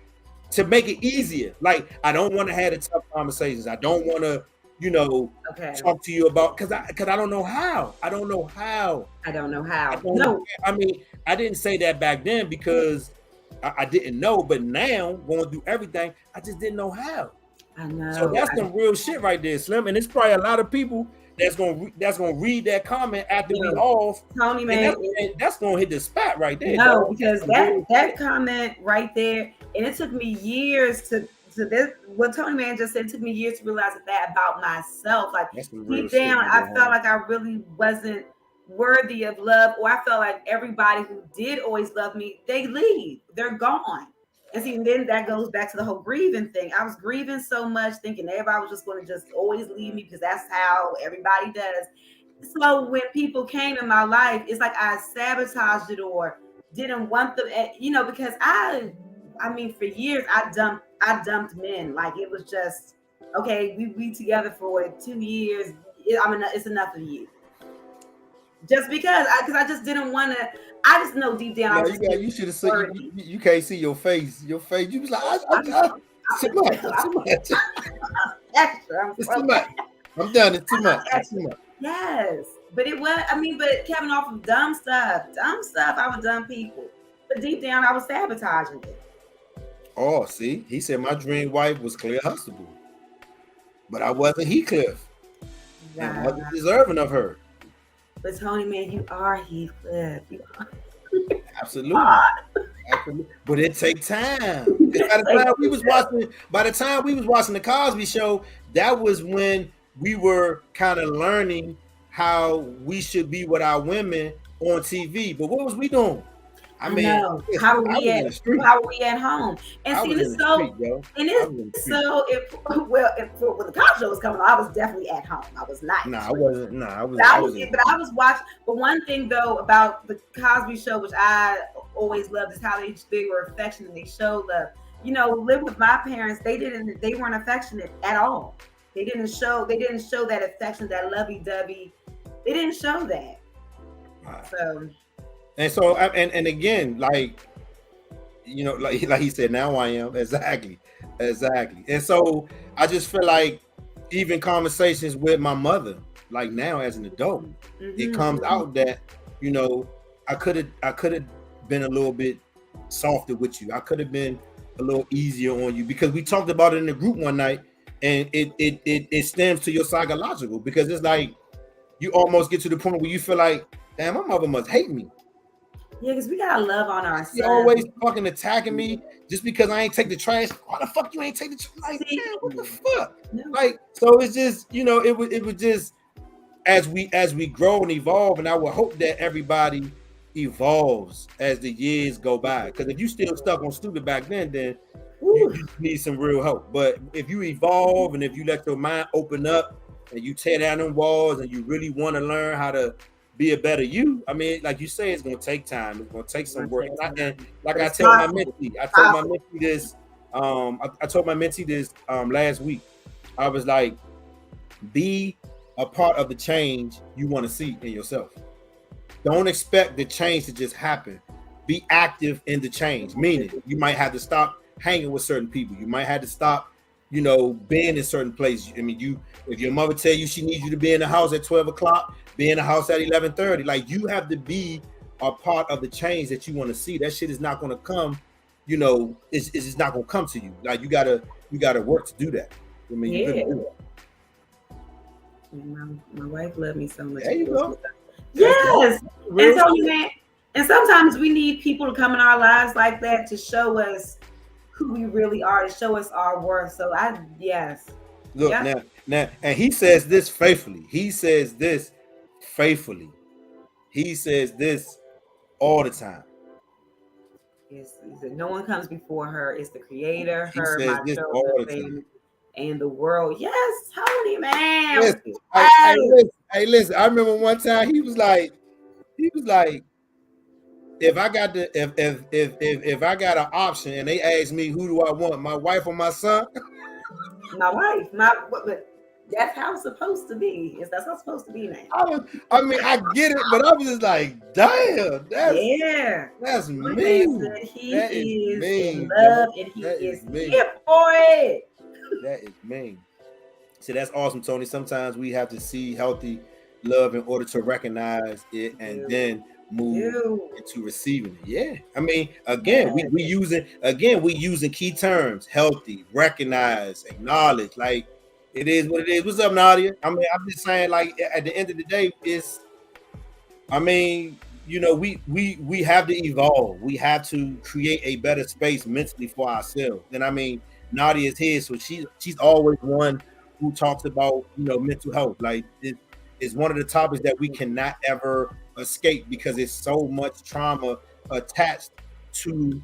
To make it easier. Like, I don't want to have the tough conversations. I don't want to, talk to you about, because I don't know how. I don't know how. No. I mean, I didn't say that back then because I didn't know, but now going through everything, I just didn't know how. I know. So that's some real shit right there, Slim. And it's probably a lot of people that's gonna read that comment after we off. Tony, man, that's gonna hit the spot right there. No, because that comment right there, and it took me years to this. What Tony Man just said, it took me years to realize that about myself. Like deep down, I felt like I really wasn't worthy of love, or I felt like everybody who did always love me, they leave, they're gone. And see, and then that goes back to the whole grieving thing. I was grieving so much, thinking everybody was just going to just always leave me because that's how everybody does. So when people came in my life, it's like I sabotaged it or didn't want them, because I mean, for years I dumped men. Like it was just, okay, we together for 2 years. It's enough of you. Just because I just didn't want to. I just know deep down. You should have seen. You can't see your face. Your face. You was like, too much. Extra. It's too much. I'm done. It's too much. Yes, but it was. But Kevin, off of dumb stuff. I was dumb people. But deep down, I was sabotaging it. Oh, see, he said my dream wife was Claire Huxtable, but I wasn't Heathcliff. Wow. I wasn't deserving of her. But Tony, man, you are Heathcliff. Absolutely. But it take time. By the time we was watching the Cosby Show, that was when we were kind of learning how we should be with our women on TV. But what was we doing? I know. How are we at home? And see, it's so, and it's so. If when the Cosby Show was coming on, I was definitely at home. I was not. Nah, I wasn't. Nah, I was. But I was watching. But one thing though about the Cosby Show, which I always loved, is how they were affectionate. They showed love. You know, living with my parents, they weren't affectionate at all. They didn't show that affection, that lovey-dovey. They didn't show that. So. And again, like, you know, like he said, now I am exactly. And so I just feel like even conversations with my mother, like now as an adult, it comes out that, you know, I could have been a little bit softer with you. I could have been a little easier on you, because we talked about it in the group one night, and it stems to your psychological, because it's like you almost get to the point where you feel like, damn, my mother must hate me. Yeah, because we gotta love on ourselves. You always fucking attacking me just because I ain't take the trash. Why the fuck you ain't take the trash? Like, man, what the fuck? No. Like, so it's just, you know, it was just as we grow and evolve, and I would hope that everybody evolves as the years go by. Because if you still stuck on stupid back then you need some real help. But if you evolve and if you let your mind open up and you tear down them walls and you really want to learn how to be a better you, I mean, like you say, it's gonna take time. It's gonna take some work. And like I told my mentee this. I told my mentee this last week. I was like, be a part of the change you want to see in yourself. Don't expect the change to just happen. Be active in the change. Meaning, you might have to stop hanging with certain people. You might have to stop, you know, being in certain places. I mean, if your mother tell you she needs you to be in the house at 12 o'clock, be in the house at 11:30. Like, you have to be a part of the change that you want to see. That shit is not going to come, you know, it's just not going to come to you. Like, you gotta work to do that. I mean, you couldn't do that. My wife loved me so much. There you go. Yes. And sometimes we need people to come in our lives like that to show us who we really are, to show us our worth. So Look, now, and he says this faithfully. He says this all the time. He said, no one comes before her. It's the creator, her, my children, and the world. Yes, Tony, man. Listen, listen. I remember one time he was like, if I got if I got an option and they ask me who do I want, my wife or my son? My wife. That's how it's supposed to be. That's how it's supposed to be now. I mean, I get it, but I was just like, damn, that's mean. He is in love, and he is here for it. That is mean. See, that's awesome, Tony. Sometimes we have to see healthy love in order to recognize it and then move into receiving it. Yeah. I mean, again, we using key terms: healthy, recognize, acknowledge. Like, it is what it is. What's up, Nadia? I mean, I'm just saying, like, at the end of the day, you know, we have to evolve. We have to create a better space mentally for ourselves. And I mean, Nadia is here, so she's always one who talks about, you know, mental health. Like, it's one of the topics that we cannot ever escape, because it's so much trauma attached to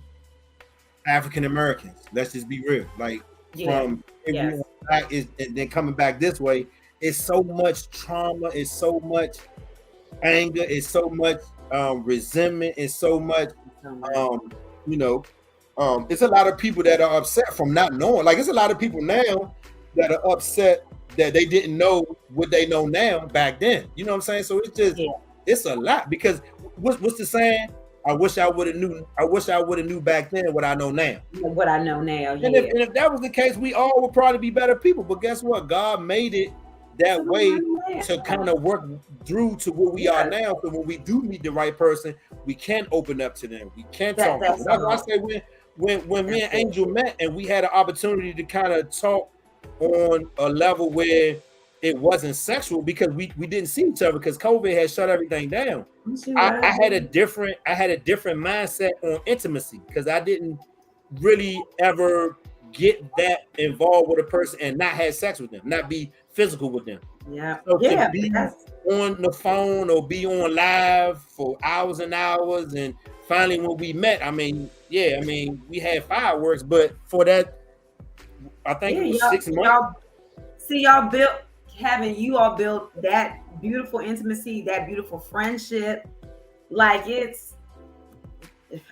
African Americans. Let's just be real. Like, from back and then coming back this way, it's so much trauma, it's so much anger, it's so much resentment, it's so much you know, it's a lot of people that are upset from not knowing. Like, it's a lot of people now that are upset that they didn't know what they know now back then. You know what I'm saying? So it's just it's a lot, because what's the saying? I wish I would have knew back then what I know now. What I know now. And if that was the case, we all would probably be better people. But guess what? God made it that way to kind of work through to where we are now. So when we do meet the right person, we can open up to them. We can talk. That's why I say when me and Angel met and we had an opportunity to kind of talk on a level where it wasn't sexual because we didn't see each other because COVID had shut everything down. I had a different mindset on intimacy because I didn't really ever get that involved with a person and not have sex with them, not be physical with them. Yeah. So Yeah. to be on the phone or be on live for hours and hours, and finally when we met, I mean, we had fireworks, but for that, I think it was 6 months. Y'all built that beautiful intimacy, that beautiful friendship. Like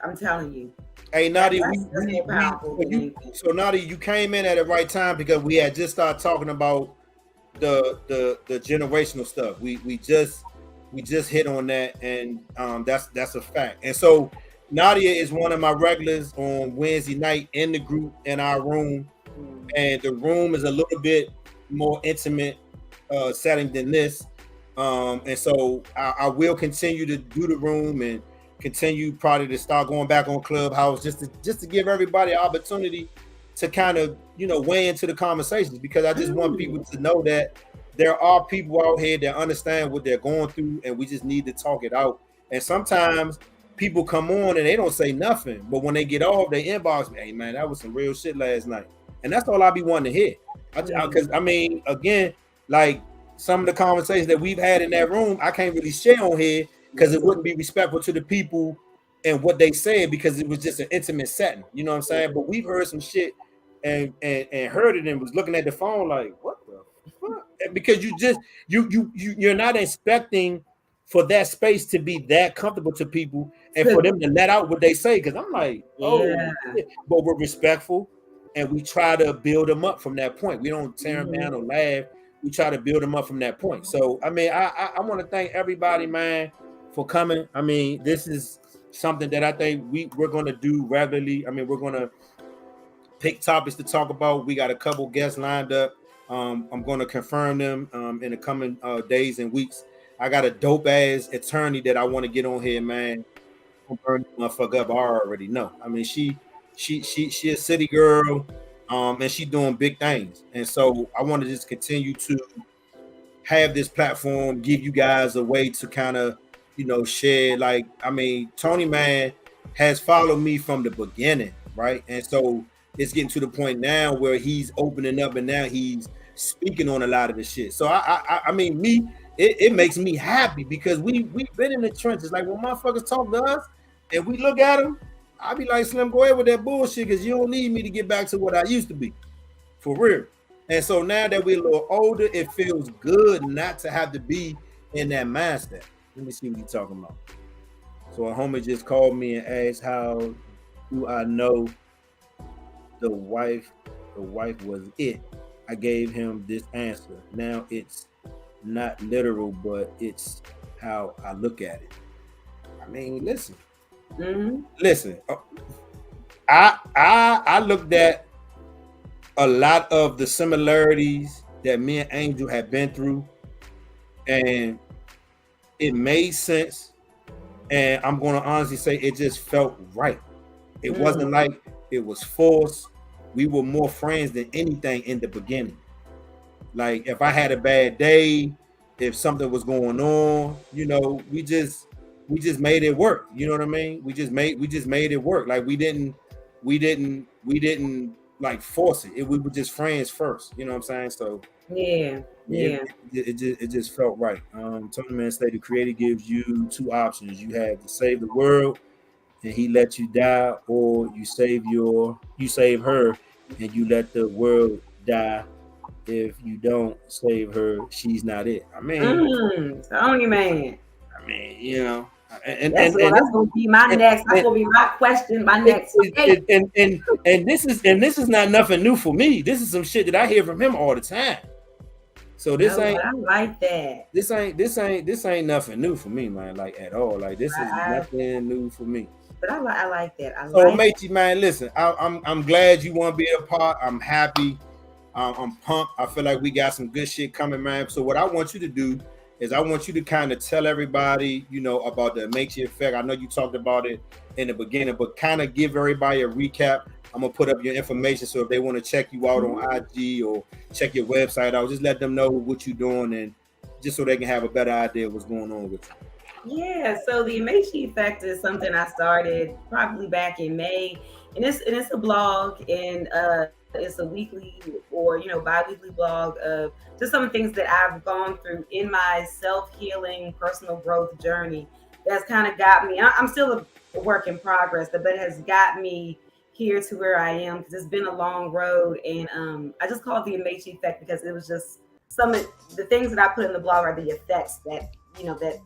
I'm telling you. Hey, Nadia, so Nadia, you came in at the right time because we had just started talking about the generational stuff. We just hit on that, and that's a fact. And so Nadia is one of my regulars on Wednesday night in the group in our room, and the room is a little bit more intimate setting than this. And so I will continue to do the room and continue probably to start going back on Clubhouse just to give everybody an opportunity to kind of weigh into the conversations, because I just want people to know that there are people out here that understand what they're going through, and we just need to talk it out. And sometimes people come on and they don't say nothing, but when they get off, they inbox me, "Hey man, that was some real shit last night," and that's all I be wanting to hear. Because I mean, again, like some of the conversations that we've had in that room, I can't really share on here because it wouldn't be respectful to the people and what they said, because it was just an intimate setting. You know what I'm saying? But we've heard some shit and heard it and was looking at the phone like, what the fuck? Because you're not expecting for that space to be that comfortable to people and for them to let out what they say. Because I'm like, but we're respectful and we try to build them up from that point. We don't tear them down or laugh. We try to build them up from that point. So I mean, I want to thank everybody, man, for coming. I mean, this is something that I think we're going to do regularly. I mean, we're going to pick topics to talk about. We got a couple guests lined up. I'm going to confirm them in the coming days and weeks. I got a dope ass attorney that I want to get on here, man. Motherfucker up, I already know. I mean, she a city girl, and she doing big things. And so I want to just continue to have this platform, give you guys a way to kind of, share. Like, I mean, Tony, man, has followed me from the beginning, right? And so it's getting to the point now where he's opening up and now he's speaking on a lot of the shit. So I mean, it makes me happy because we've been in the trenches. Like when motherfuckers talk to us and we look at them, I be like, Slim, go ahead with that bullshit because you don't need me to get back to what I used to be, for real. And so now that we're a little older, it feels good not to have to be in that mindset. Let me see what he's talking about. So a homie just called me and asked, how do I know the wife was it? I gave him this answer. Now it's not literal, but it's how I look at it. I mean, listen. Listen. I looked at a lot of the similarities that me and Angel had been through, and it made sense. And I'm going to honestly say it just felt right. It wasn't like it was forced. We were more friends than anything in the beginning. Like if I had a bad day, if something was going on, we just made it work. You know what I mean? We just made it work. Like we didn't like force it. We were just friends first. You know what I'm saying? So yeah. It just felt right. Tony Man stated, Creator gives you two options. You have to save the world and he let you die, or you save her and you let the world die. If you don't save her, she's not it. I mean, Tony Man. I mean, and that's gonna be my next. That's gonna be my question. My next. And this is not nothing new for me. This is some shit that I hear from him all the time. So this ain't. I like that. This ain't nothing new for me, man. Like at all. Like this is nothing new for me. But I like that. So Amechi, man, listen. I'm glad you want to be a part. I'm happy. I'm pumped. I feel like we got some good shit coming, man. So what I want you to do is I want you to kind of tell everybody, about the Emachy Effect. I know you talked about it in the beginning, but kind of give everybody a recap I'm gonna put up your information. So if they want to check you out on IG or check your website out, just let them know what you're doing, and just so they can have a better idea of what's going on with you. Yeah, so the Emechi Effect is something I started probably back in May, and it's a blog, and it's a weekly or bi-weekly blog of just some things that I've gone through in my self-healing personal growth journey. That's kind of got me. I'm still a work in progress, but it has got me here to where I am because it's been a long road, and I just call it the Emechi Effect because it was just some of the things that I put in the blog are the effects that that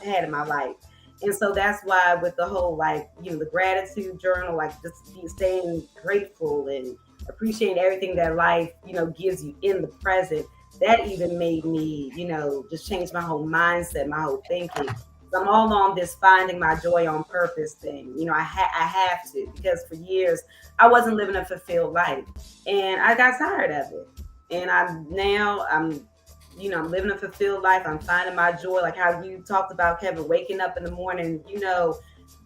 had in my life. And so that's why with the whole the gratitude journal, like just staying grateful and appreciating everything that life gives you in the present, that even made me just change my whole mindset, my whole thinking. So I'm all on this finding my joy on purpose thing. I have to, because for years I wasn't living a fulfilled life, and I got tired of it. And I'm I'm living a fulfilled life. I'm finding my joy, like how you talked about, Kevin, waking up in the morning,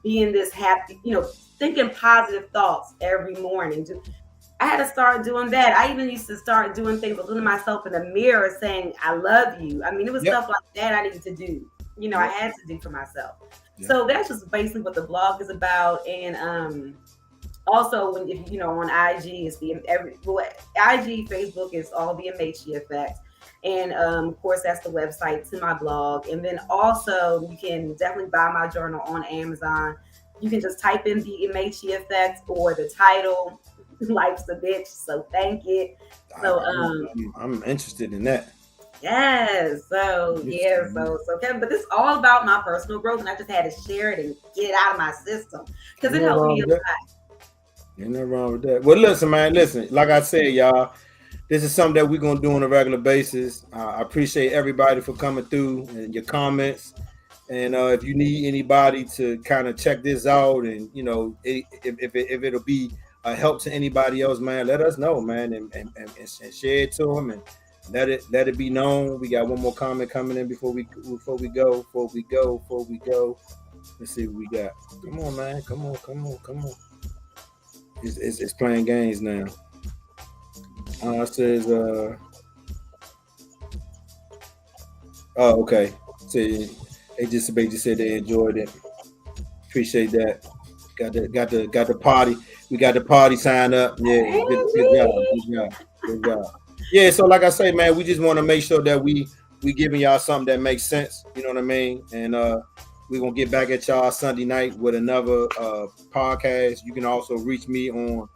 being this happy, thinking positive thoughts every morning. I had to start doing that. I even used to start doing things, looking at myself in the mirror saying, I love you. I mean, it was stuff like that I needed to do. I had to do for myself. So that's just basically what the blog is about. And also, when if on IG, it's IG, Facebook is all the Emachy Effect. And of course, that's the website to my blog. And then also, you can definitely buy my journal on Amazon. You can just type in the Emachy Effect or the title, Life's a Bitch, so thank it. So I'm interested in that. Yes. So Kevin, but this is all about my personal growth, and I just had to share it and get it out of my system because it helped me a lot. Ain't nothing wrong with that. Well, listen, man. Like I said, y'all, this is something that we're gonna do on a regular basis. I appreciate everybody for coming through and your comments. And if you need anybody to kind of check this out, and if it'll be a help to anybody else, man, let us know, man, and share it to them, and let it be known. We got one more comment coming in before we go. Let's see what we got. Come on, man. Come on. It's playing games now. It says, oh, okay. See, they just basically said they enjoyed it. Appreciate that. Got the party. We got the party sign up. Yeah, good job. Yeah, so like I say, man, we just want to make sure that we giving y'all something that makes sense. You know what I mean? And we're gonna get back at y'all Sunday night with another podcast. You can also reach me on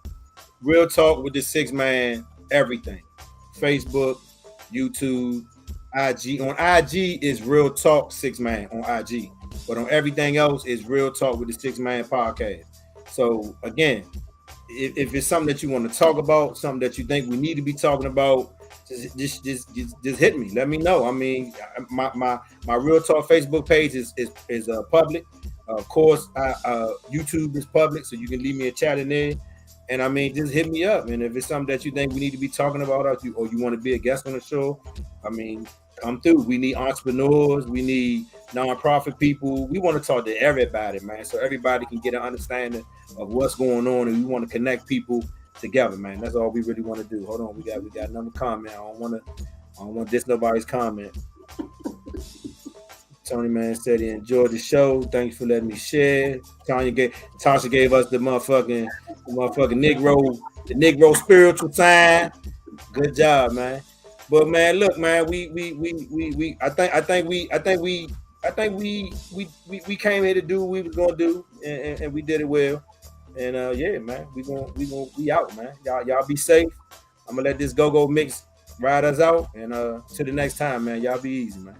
Real Talk with the Six Man, everything. Facebook, YouTube, IG. On IG is Real Talk Six Man on IG. But on everything else is Real Talk with the Six Man podcast. So again, if it's something that you want to talk about, something that you think we need to be talking about, just hit me. Let me know. I mean, my Real Talk Facebook page is public. Of course, YouTube is public, so you can leave me a chat in there. And I mean, just hit me up. And if it's something that you think we need to be talking about, or you want to be a guest on the show, I mean, come through. We need entrepreneurs. We need nonprofit people. We want to talk to everybody, man, so everybody can get an understanding of what's going on, and we want to connect people together, man. That's all we really want to do. Hold on, we got another comment. I don't want to diss nobody's comment. Tony Man said he enjoyed the show. Thanks for letting me share. Tasha gave us the motherfucking Negro spiritual sign. Good job, man. But man, look, man, we came here to do what we was gonna do, and we did it well. And yeah, man, we out, man. Y'all be safe. I'm gonna let this go mix ride us out, and till the next time, man. Y'all be easy, man.